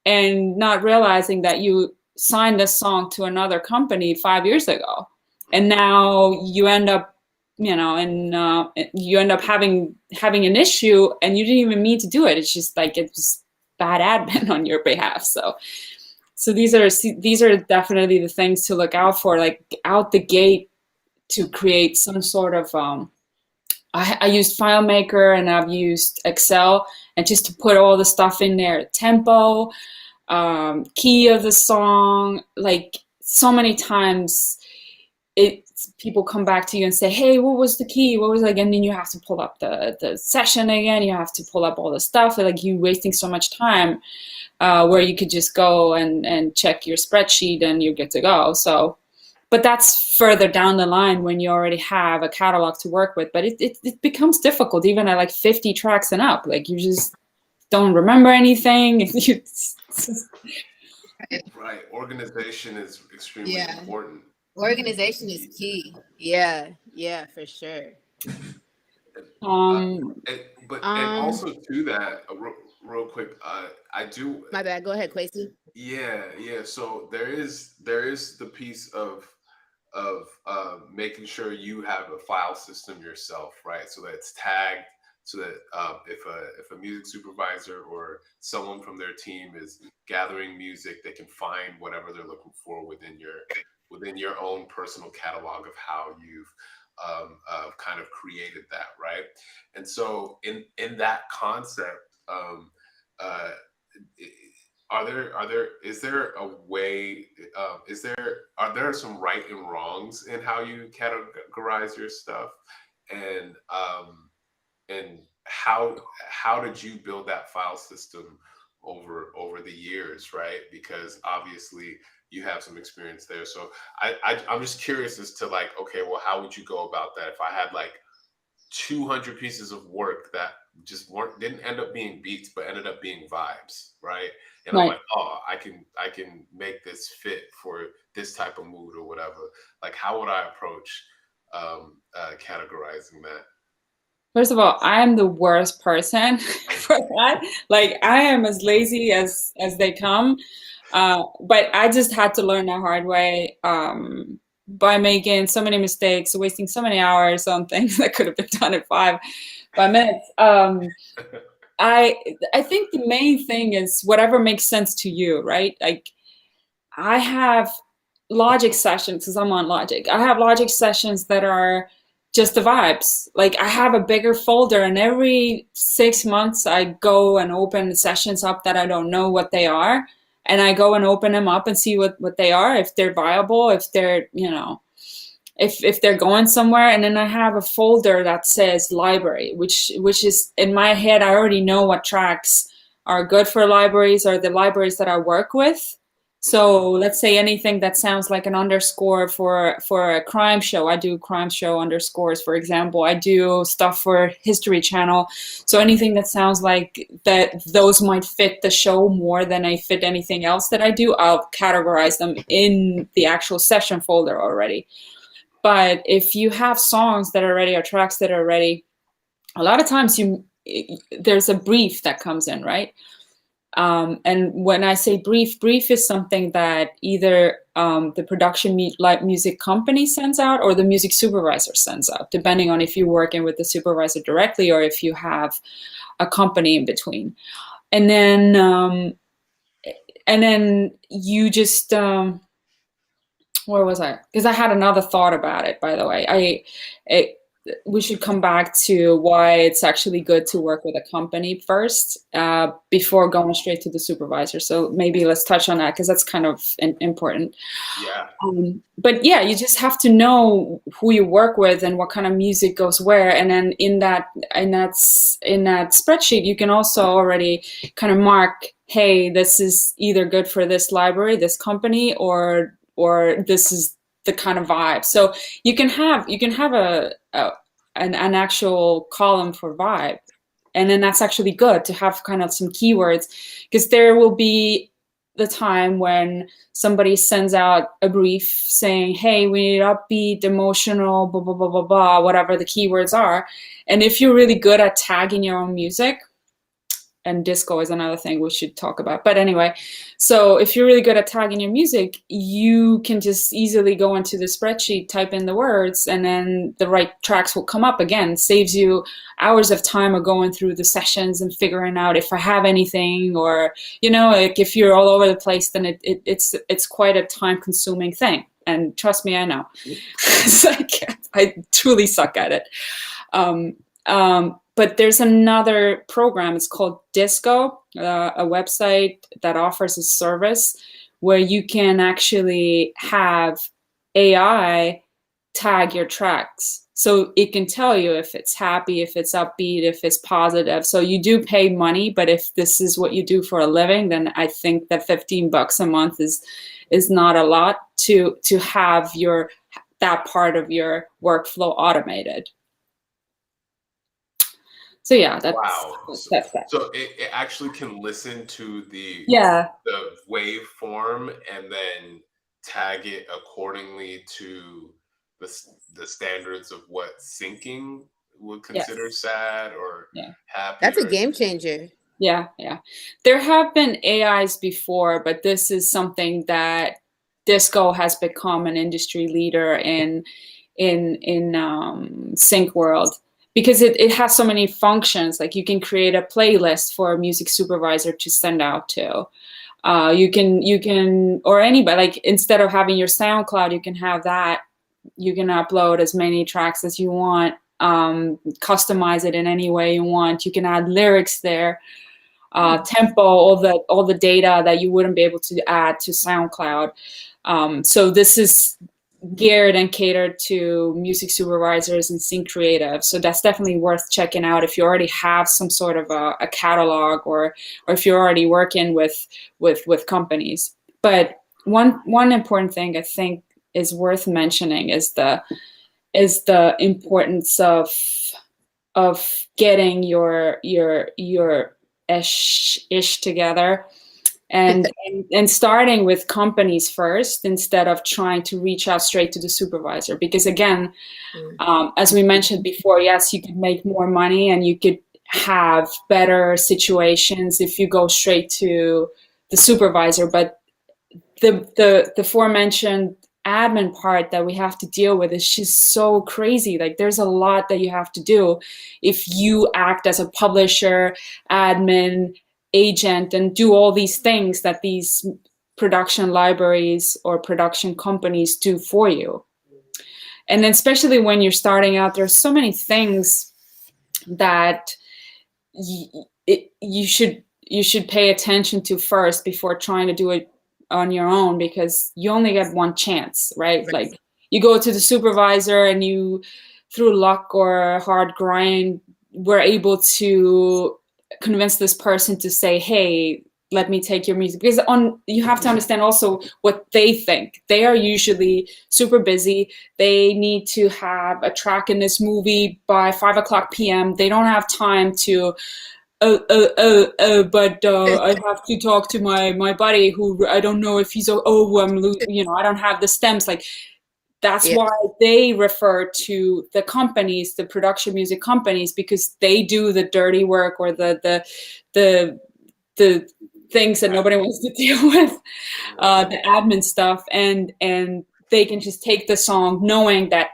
Speaker 3: and not realizing that you signed a song to another company 5 years ago, and now you end up, you end up having an issue, and you didn't even mean to do it. It's just like, it's bad admin on your behalf. So these are definitely the things to look out for. Like, out the gate, to create some sort of I used FileMaker and I've used Excel, and just to put all the stuff in there, tempo, key of the song, like so many times people come back to you and say, hey, what was the key? What was like, and then you have to pull up the session again. You have to pull up all the stuff. Like you wasting so much time where you could just go and check your spreadsheet and you're good to go. So, but that's further down the line when you already have a catalog to work with. But it becomes difficult even at like 50 tracks and up. Like you just don't remember anything.
Speaker 2: Right. Organization is extremely important.
Speaker 1: Organization is key. Yeah, for sure.
Speaker 2: And also to that, real quick, I do.
Speaker 1: My bad. Go ahead, Quasi.
Speaker 2: Yeah. So there is the piece of making sure you have a file system yourself, right? So that it's tagged, so that if a music supervisor or someone from their team is gathering music, they can find whatever they're looking for within your own personal catalog of how you've kind of created that, right? And so in that concept, are there some right and wrongs in how you categorize your stuff, and how did you build that file system over the years, right? Because obviously you have some experience there. So I'm just curious as to like, okay, well, how would you go about that if I had like 200 pieces of work that just didn't end up being beats, but ended up being vibes, right? And I'm like, oh, I can make this fit for this type of mood or whatever. Like, how would I approach categorizing that?
Speaker 3: First of all, I am the worst person for that. Like I am as lazy as they come. But I just had to learn the hard way by making so many mistakes, wasting so many hours on things that could have been done in 5 minutes. I think the main thing is whatever makes sense to you, right? Like I have Logic sessions because I'm on Logic. I have Logic sessions that are just the vibes. Like I have a bigger folder, and every 6 months I go and open the sessions up that I don't know what they are. And I go and open them up and see what they are, if they're viable, if they're, if they're going somewhere. And then I have a folder that says library, which is in my head, I already know what tracks are good for libraries or the libraries that I work with. So let's say anything that sounds like an underscore for a crime show. I do crime show underscores, for example. I do stuff for History Channel. So anything that sounds like that those might fit the show more than I fit anything else that I do, I'll categorize them in the actual session folder already. But if you have songs that are ready or tracks that are ready, a lot of times there's a brief that comes in, right? And when I say brief is something that either the production music company sends out or the music supervisor sends out, depending on if you're working with the supervisor directly or if you have a company in between. And then you just, where was I? Because I had another thought about it, by the way. We should come back to why it's actually good to work with a company first before going straight to the supervisor. So maybe let's touch on that because that's kind of important.
Speaker 2: Yeah.
Speaker 3: But yeah, you just have to know who you work with and what kind of music goes where. And then in that spreadsheet, you can also already kind of mark, hey, this is either good for this library, this company, or this is the kind of vibe. So you can have an actual column for vibe, and then that's actually good to have kind of some keywords, because there will be the time when somebody sends out a brief saying, hey, we need upbeat, emotional, blah blah blah blah blah, whatever the keywords are. And if you're really good at tagging your own music, and disco is another thing we should talk about. But anyway, so if you're really good at tagging your music, you can just easily go into the spreadsheet, type in the words, and then the right tracks will come up again. Saves you hours of time of going through the sessions and figuring out if I have anything, or, like if you're all over the place, then it's quite a time consuming thing. And trust me, I know. It's like, I truly suck at it. But there's another program. It's called Disco, a website that offers a service where you can actually have AI tag your tracks. So it can tell you if it's happy, if it's upbeat, if it's positive. So you do pay money, but if this is what you do for a living, then I think that $15 a month is not a lot to have that part of your workflow automated. So yeah, that's that.
Speaker 2: So it actually can listen to the waveform and then tag it accordingly to the standards of what syncing would consider sad or happy.
Speaker 1: That's a game changer.
Speaker 3: Yeah. There have been AIs before, but this is something that Disco has become an industry leader in sync world, because it has so many functions. Like you can create a playlist for a music supervisor to send out to. You can, or anybody, like instead of having your SoundCloud, you can have that. You can upload as many tracks as you want, customize it in any way you want. You can add lyrics there, tempo, all the data that you wouldn't be able to add to SoundCloud. So this is geared and catered to music supervisors and sync creative. So that's definitely worth checking out if you already have some sort of a catalog, or if you're already working with companies. But one important thing I think is worth mentioning is the importance of getting your ish together. And starting with companies first instead of trying to reach out straight to the supervisor. Because again, as we mentioned before, yes, you could make more money and you could have better situations if you go straight to the supervisor. But the aforementioned admin part that we have to deal with is just so crazy. Like there's a lot that you have to do if you act as a publisher, admin, agent, and do all these things that these production libraries or production companies do for you. And then especially when you're starting out, there's so many things that you should pay attention to first before trying to do it on your own, because you only get one chance, right? Like you go to the supervisor and you, through luck or hard grind, were able to convince this person to say, hey, let me take your music. Because you have to understand also what they think. They are usually super busy. They need to have a track in this movie by 5:00 p.m. They don't have time to but I have to talk to my buddy who I don't know if he's I don't have the stems. Like that's why they refer to the companies, the production music companies, because they do the dirty work or the things that nobody wants to deal with, the admin stuff, and they can just take the song knowing that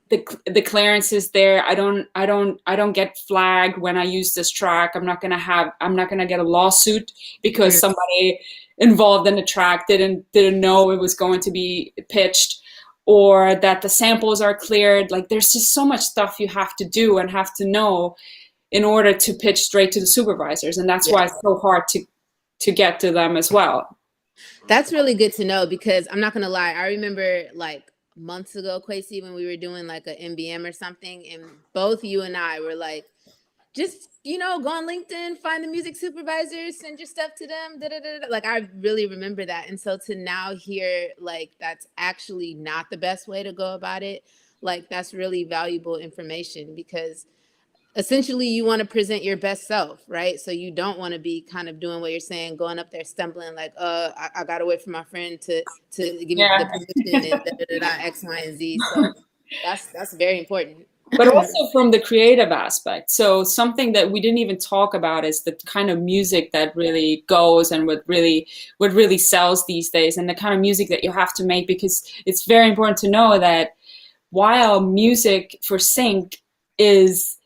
Speaker 3: the clearance is there. I don't get flagged when I use this track. I'm not gonna get a lawsuit because somebody involved in the track didn't know it was going to be pitched, or that the samples are cleared. Like there's just so much stuff you have to do and have to know in order to pitch straight to the supervisors, and that's why it's so hard to get to them as well.
Speaker 1: That's really good to know, because I'm not gonna lie, I remember like months ago, Quasi, when we were doing like a MBM or something, and both you and I were like, just go on LinkedIn, find the music supervisors, send your stuff to them. Like I really remember that, and so to now hear like that's actually not the best way to go about it, like that's really valuable information, because essentially you want to present your best self, right? So you don't want to be kind of doing what you're saying, going up there stumbling like, I gotta wait for my friend to give me the permission and X, Y, and Z. So that's very important.
Speaker 3: But also from the creative aspect. So something that we didn't even talk about is the kind of music that really goes and what really sells these days, and the kind of music that you have to make, because it's very important to know that while music for sync is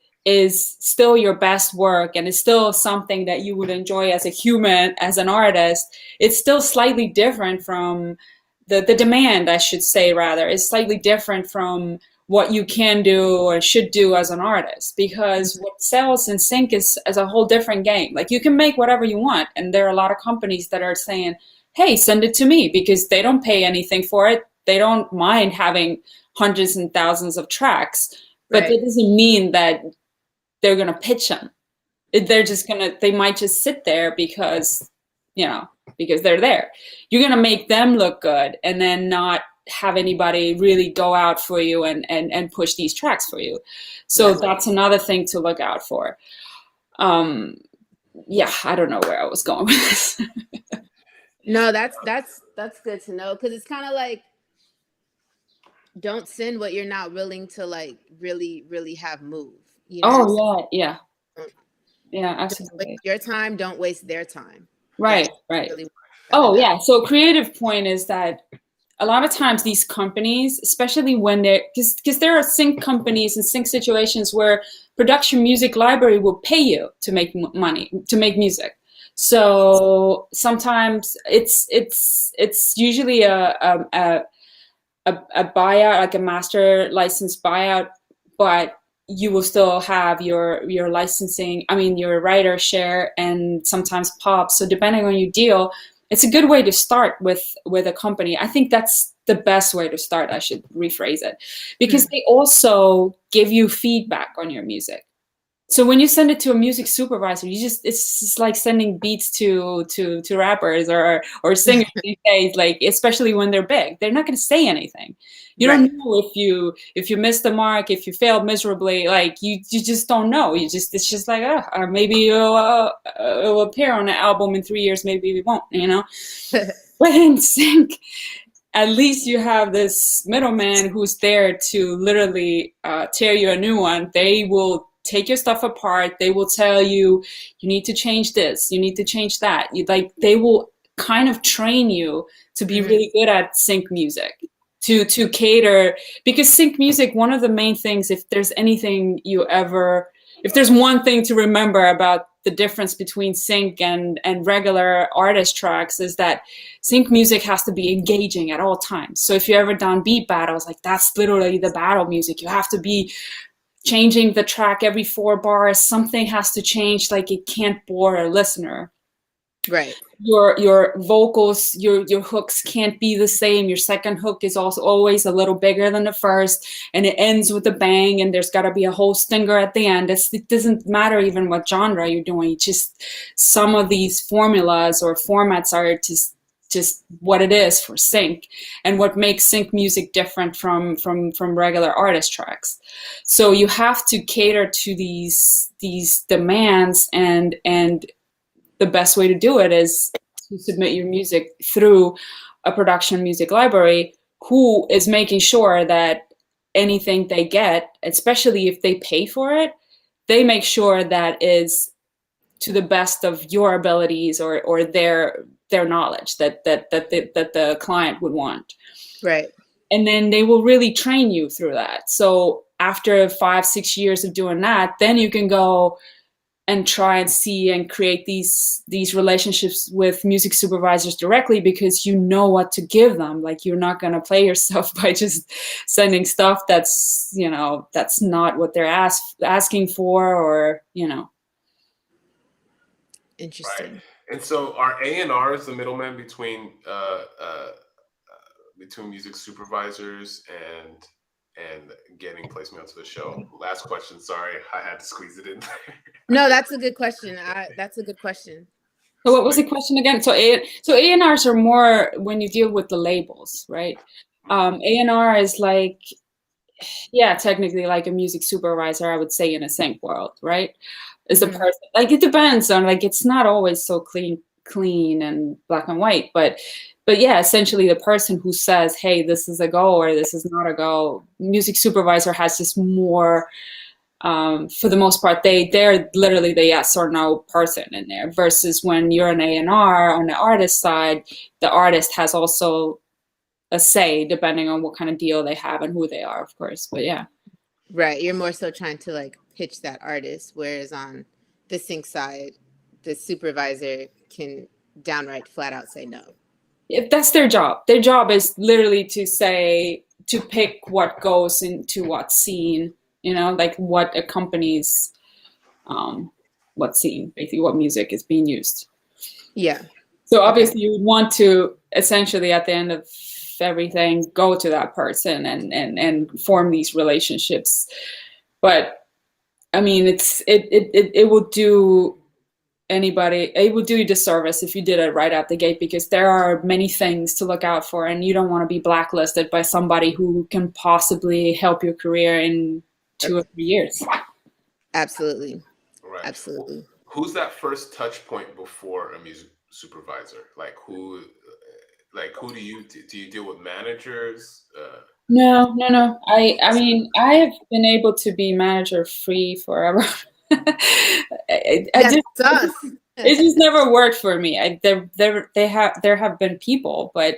Speaker 3: still your best work and is still something that you would enjoy as a human, as an artist, it's still slightly different from the demand, I should say, rather, is slightly different from what you can do or should do as an artist, because what sells in sync is a whole different game. Like, you can make whatever you want, and there are a lot of companies that are saying, hey, send it to me, because they don't pay anything for it. They don't mind having hundreds and thousands of tracks, but
Speaker 1: Right.
Speaker 3: that doesn't mean that they're going to pitch them. They're just going to, they might just sit there because, because they're there. You're going to make them look good and then not have anybody really go out for you and push these tracks for you. So that's another thing to look out for. Yeah, I don't know where I was going with this.
Speaker 1: No, that's good to know, because it's kind of like, don't send what you're not willing to like really have move. You know?
Speaker 3: Oh yeah. Yeah, absolutely.
Speaker 1: Don't waste your time, don't waste their time.
Speaker 3: Right. Really yeah. So creative point is that a lot of times these companies, especially when they're, because there are sync companies and sync situations where production music library will pay you to make money, to make music. So sometimes it's usually a buyout, like a master license buyout, but you will still have your licensing, your writer share, and sometimes pop. So depending on your deal, it's a good way to start with a company. I think that's the best way to start. I should rephrase it, because they also give you feedback on your music. So when you send it to a music supervisor, it's just like sending beats to rappers or singers these days, like, especially when they're big. They're not going to say anything. You don't know if you missed the mark, if you failed miserably, like you just don't know. It's just like, maybe it'll appear on an album in 3 years, maybe it won't, But in sync, at least you have this middleman who's there to literally tear you a new one. They will take your stuff apart. They will tell you, you need to change this, you need to change that. They will kind of train you to be really good at sync music, to cater, because sync music, one of the main things, if there's one thing to remember about the difference between sync and regular artist tracks, is that sync music has to be engaging at all times. So if you ever done beat battles, like, that's literally the battle music. You have to be changing the track every 4 bars. Something has to change, like, it can't bore a listener.
Speaker 1: Right.
Speaker 3: Your vocals, your hooks can't be the same. Your second hook is also always a little bigger than the first, and it ends with a bang, and there's got to be a whole stinger at the end. It doesn't matter even what genre you're doing. It's just some of these formulas or formats are just what it is for sync, and what makes sync music different from regular artist tracks. So you have to cater to these demands, and the best way to do it is to submit your music through a production music library, who is making sure that anything they get, especially if they pay for it, they make sure that is to the best of your abilities or their knowledge that the client would want.
Speaker 1: Right.
Speaker 3: And then they will really train you through that. So after 5-6 years of doing that, then you can go and try and see and create these relationships with music supervisors directly, because you know what to give them. Like, you're not going to play yourself by just sending stuff that's not what they're asking for, or
Speaker 1: Interesting.
Speaker 2: Right. And so are A&Rs the middleman between music supervisors and getting placement onto the show? Last question. Sorry, I had to squeeze it in there.
Speaker 1: No, that's a good question. That's a good question.
Speaker 3: So what was the question again? So A&Rs are more when you deal with the labels, right? A&R is like, technically like a music supervisor, I would say, in a sync world, right? Is the person, like, it depends on, like, it's not always so clean and black and white, but yeah, essentially the person who says, hey, this is a go or this is not a go. Music supervisor has just more, for the most part, they're literally the yes or no person in there, versus when you're an A&R on the artist side, the artist has also a say depending on what kind of deal they have and who they are, of course. But yeah.
Speaker 1: Right. You're more so trying to like pitch that artist, whereas on the sync side, the supervisor can downright flat out say no.
Speaker 3: if that's their job is literally to pick what goes into what scene, like what accompanies what scene, basically what music is being used.
Speaker 1: Yeah.
Speaker 3: So obviously you would want to essentially at the end of everything go to that person and form these relationships. But I mean, it will do anybody, it would do you disservice if you did it right out the gate, because there are many things to look out for, and you don't want to be blacklisted by somebody who can possibly help your career in 2 or 3 years.
Speaker 1: Absolutely.
Speaker 2: Right.
Speaker 1: Absolutely.
Speaker 2: Who's that first touch point before a music supervisor? Like who do you deal with managers?
Speaker 3: No. I mean, I have been able to be manager free forever. It just never worked for me. There have been people, but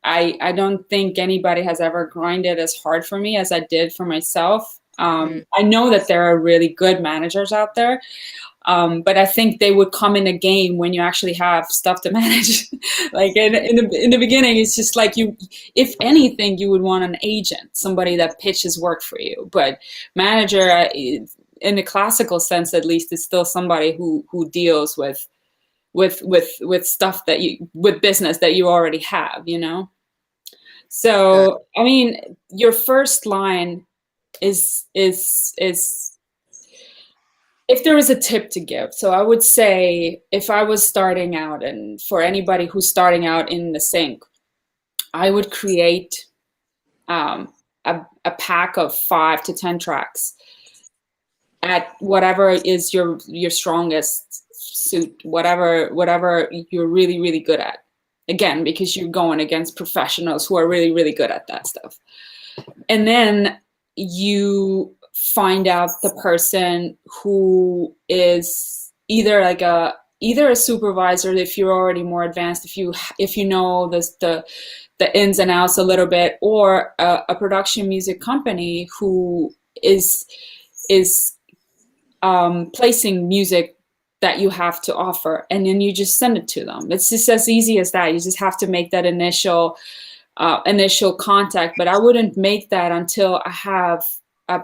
Speaker 3: I don't think anybody has ever grinded as hard for me as I did for myself. I know that there are really good managers out there. But I think they would come in a game when you actually have stuff to manage. Like in the beginning, it's just like if anything, you would want an agent, somebody that pitches work for you. But manager, in the classical sense, at least, is still somebody who deals with stuff with business that you already have, So, I mean, your first line is if there is a tip to give, so I would say if I was starting out, and for anybody who's starting out in the sync, I would create a pack of 5 to 10 tracks at whatever is your strongest suit, whatever you're really, really good at. Again, because you're going against professionals who are really, really good at that stuff. And then you find out the person who is either a supervisor if you're already more advanced, if you know the ins and outs a little bit, or a production music company who is placing music that you have to offer, and then you just send it to them. It's just as easy as that. You just have to make that initial contact, but I wouldn't make that until I have a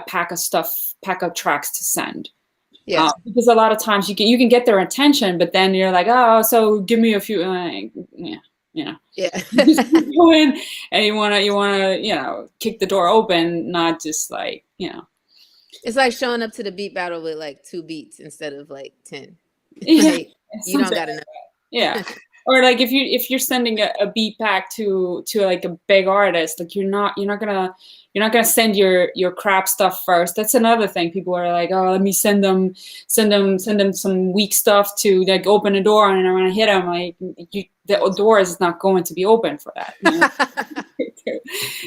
Speaker 3: pack of tracks to send.
Speaker 1: Yeah.
Speaker 3: Because a lot of times you can get their attention, but then you're like, oh, so give me a few, yeah. You go in and you wanna kick the door open, not just like,
Speaker 1: It's like showing up to the beat battle with like 2 beats instead of like 10.
Speaker 3: Yeah,
Speaker 1: like, you don't got enough.
Speaker 3: Yeah. Or like if you're sending a beat pack to like a big artist, like you're not gonna send your crap stuff first. That's another thing. People are like, oh, let me send them some weak stuff to like open a door, and I'm gonna hit them. Like the door is not going to be open for that.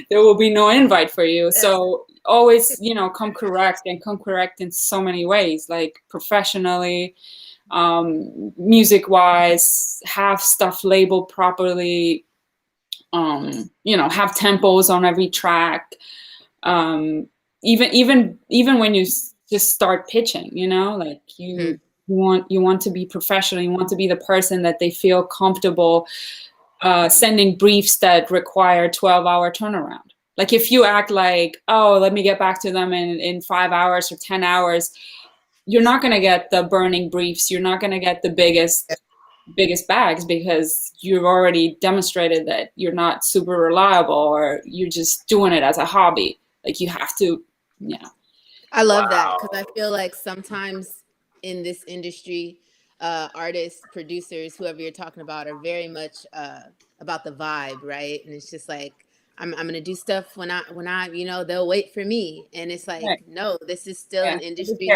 Speaker 3: There will be no invite for you. So always, come correct in so many ways, like professionally, music wise, have stuff labeled properly, have tempos on every track, even when you just start pitching, like you want to be professional. You want to be the person that they feel comfortable sending briefs that require 12-hour turnaround. Like if you act like, oh, let me get back to them in 5 hours or 10 hours, you're not going to get the burning briefs. You're not going to get the biggest bags, because you've already demonstrated that you're not super reliable, or you're just doing it as a hobby. Like you have to,
Speaker 1: I love that, because I feel like sometimes in this industry, artists, producers, whoever you're talking about, are very much about the vibe, right? And it's just like, I'm gonna do stuff when I they'll wait for me, and it's like, right. No, this is still an industry,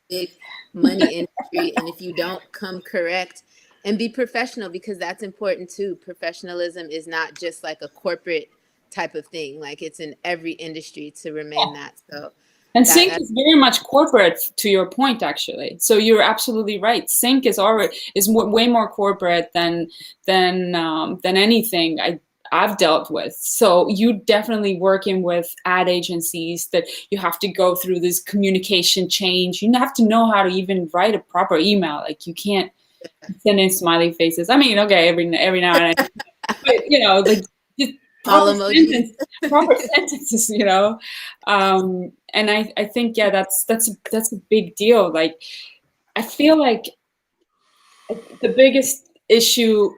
Speaker 1: big money industry, and if you don't come correct and be professional, because that's important too. Professionalism is not just like a corporate type of thing; like it's in every industry to remain that. So.
Speaker 3: And sync is very much corporate, to your point, actually. So you're absolutely right. Sync is way more corporate than anything I've dealt with. So you definitely working with ad agencies that you have to go through this communication change. You have to know how to even write a proper email. Like you can't send in smiley faces. I mean, okay, every now and then but like just
Speaker 1: All
Speaker 3: proper
Speaker 1: emojis.
Speaker 3: proper sentences, and I think, yeah, that's a big deal. Like, I feel like the biggest issue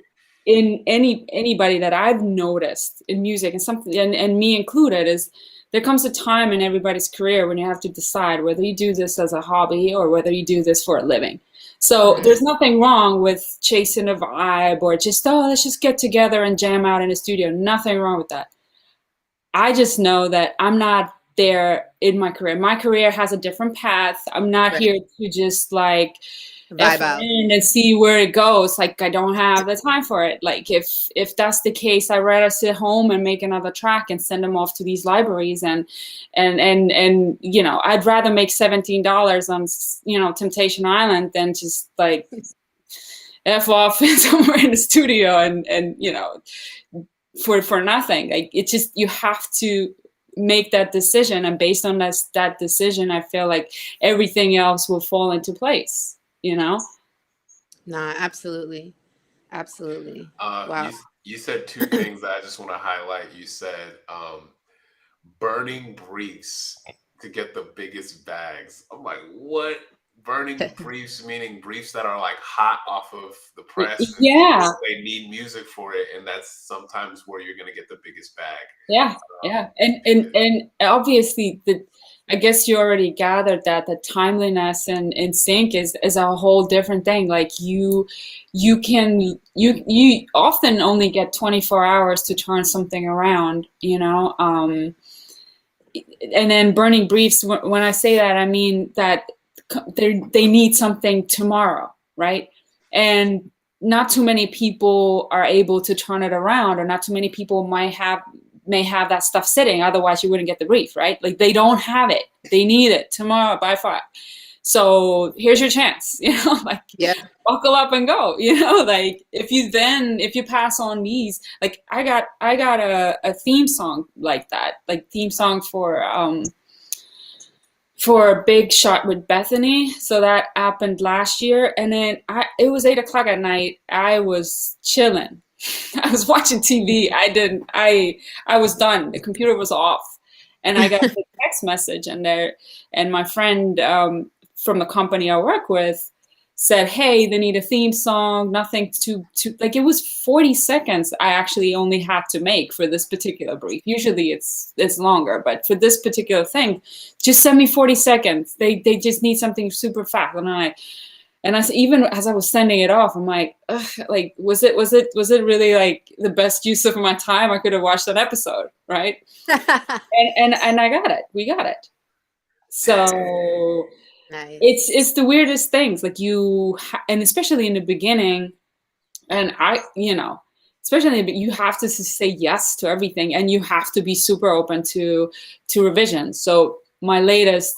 Speaker 3: in anybody that I've noticed in music, and something, and me included, is there comes a time in everybody's career when you have to decide whether you do this as a hobby or whether you do this for a living. So there's nothing wrong with chasing a vibe or just, oh, let's just get together and jam out in the studio. Nothing wrong with that. I just know that I'm not there in my career. My career has a different path. I'm not
Speaker 1: Right.
Speaker 3: here to just like
Speaker 1: Vibe
Speaker 3: F
Speaker 1: out.
Speaker 3: in and see where it goes. Like, I don't have the time for it. Like, if that's the case, I'd rather sit home and make another track and send them off to these libraries, and I'd rather make $17 on Temptation Island than just like F off somewhere in the studio and for nothing. Like, it just, you have to make that decision, and based on that decision, I feel like everything else will fall into place.
Speaker 1: Nah, absolutely. Absolutely. Wow.
Speaker 2: You said two things that I just want to highlight. You said burning briefs to get the biggest bags. I'm like, what? Burning briefs, meaning briefs that are like hot off of the press.
Speaker 3: Yeah.
Speaker 2: They need music for it, and that's sometimes where you're gonna get the biggest bag.
Speaker 3: Yeah. And obviously, I guess you already gathered that the timeliness and sync is a whole different thing. Like, you often only get 24 hours to turn something around, and then burning briefs, when I say that, I mean that they need something tomorrow, right? And not too many people are able to turn it around, or not too many people may have that stuff sitting. Otherwise, you wouldn't get the brief, right? Like, they don't have it. They need it tomorrow by 5. So here's your chance, like,
Speaker 1: Yeah.
Speaker 3: buckle up and go, like, if you pass on these, like, I got a theme song like that, like theme song for Big Shot with Bethany. So that happened last year. And then it was 8 o'clock at night. I was chilling. I was watching TV. I was done. The computer was off. And I got a text message, and my friend from the company I work with said, hey, they need a theme song, nothing too like, it was 40 seconds I actually only had to make for this particular brief. Usually it's longer, but for this particular thing, just send me 40 seconds. They just need something super fast. And even as I was sending it off, I'm like, ugh, like, was it really like the best use of my time? I could have watched an episode, right? and I got it. We got it. So
Speaker 1: Nice.
Speaker 3: it's the weirdest things, like, and especially in the beginning, and especially you have to say yes to everything, and you have to be super open to revisions. So my latest,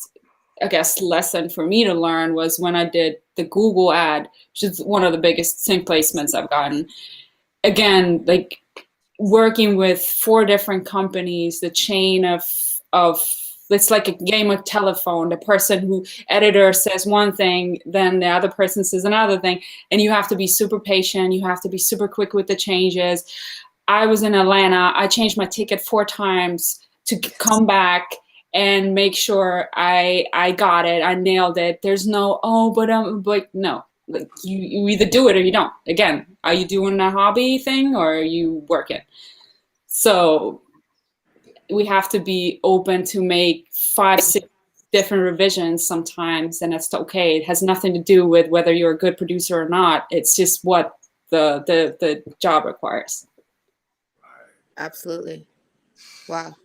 Speaker 3: I guess, lesson for me to learn was when I did the Google ad, which is one of the biggest sync placements I've gotten. Again, like, working with 4 different companies, the chain of it's like a game of telephone. The editor says one thing, then the other person says another thing, and you have to be super patient. You have to be super quick with the changes. I was in Atlanta. I changed my ticket 4 times to come back and make sure I got it. I nailed it. There's no, but no. Like, you either do it or you don't. Again, are you doing a hobby thing or are you working? So we have to be open to make 5, 6 different revisions sometimes, and that's okay. It has nothing to do with whether you're a good producer or not. It's just what the job requires.
Speaker 1: Absolutely. Wow.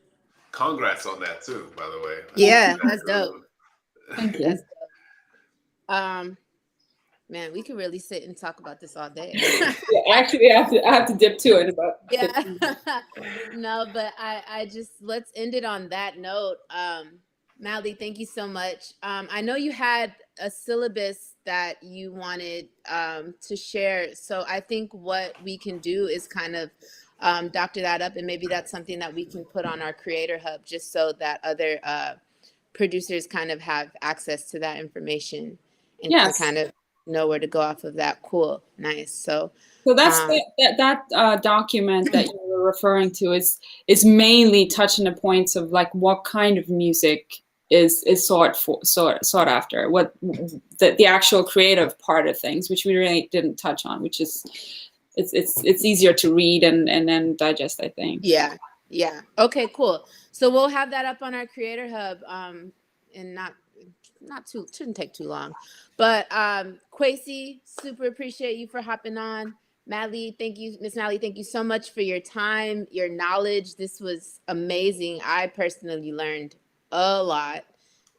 Speaker 2: Congrats on that too, by the way.
Speaker 1: Yeah, that's dope.
Speaker 3: Thank you.
Speaker 1: That's dope. Man, we could really sit and talk about this all day.
Speaker 3: Yeah, actually, I have to dip to it about.
Speaker 1: Yeah. No, but I just, let's end it on that note. Madli, thank you so much. I know you had a syllabus that you wanted to share. So I think what we can do is kind of doctor that up, and maybe that's something that we can put on our Creator Hub, just so that other producers kind of have access to that information and
Speaker 3: Yes.
Speaker 1: can kind of know where to go off of that. Cool. Nice. So
Speaker 3: that's
Speaker 1: um,
Speaker 3: that document that you were referring to is mainly touching the points of like what kind of music is sought after, what the actual creative part of things, which we really didn't touch on, which is it's easier to read and then digest, I think.
Speaker 1: yeah. Yeah. Okay, cool. So we'll have that up on our Creator Hub and not too shouldn't take too long. But Kwesi, super appreciate you for hopping on. Madli, thank you, Miss Madli, thank you so much for your time, your knowledge. This was amazing. I personally learned a lot,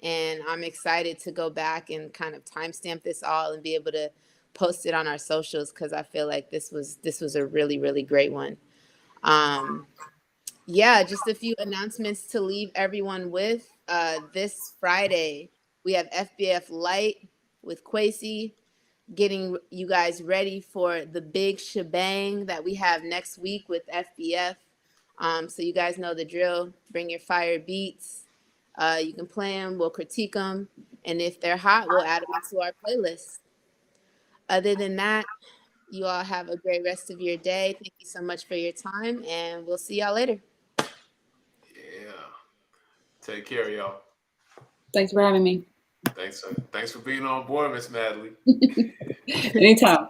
Speaker 1: and I'm excited to go back and kind of timestamp this all and be able to post it on our socials because I feel like this was a really, really great one. Um, yeah, just a few announcements to leave everyone with. This Friday, we have FBF Light with Kwesi, getting you guys ready for the big shebang that we have next week with FBF. So you guys know the drill. Bring your fire beats. You can play them. We'll critique them. And if they're hot, we'll add them into our playlist. Other than that, you all have a great rest of your day. Thank you so much for your time, and we'll see y'all later.
Speaker 2: Yeah. Take care, y'all.
Speaker 3: Thanks for having me.
Speaker 2: Thanks for being on board, Miss Madli.
Speaker 3: Anytime.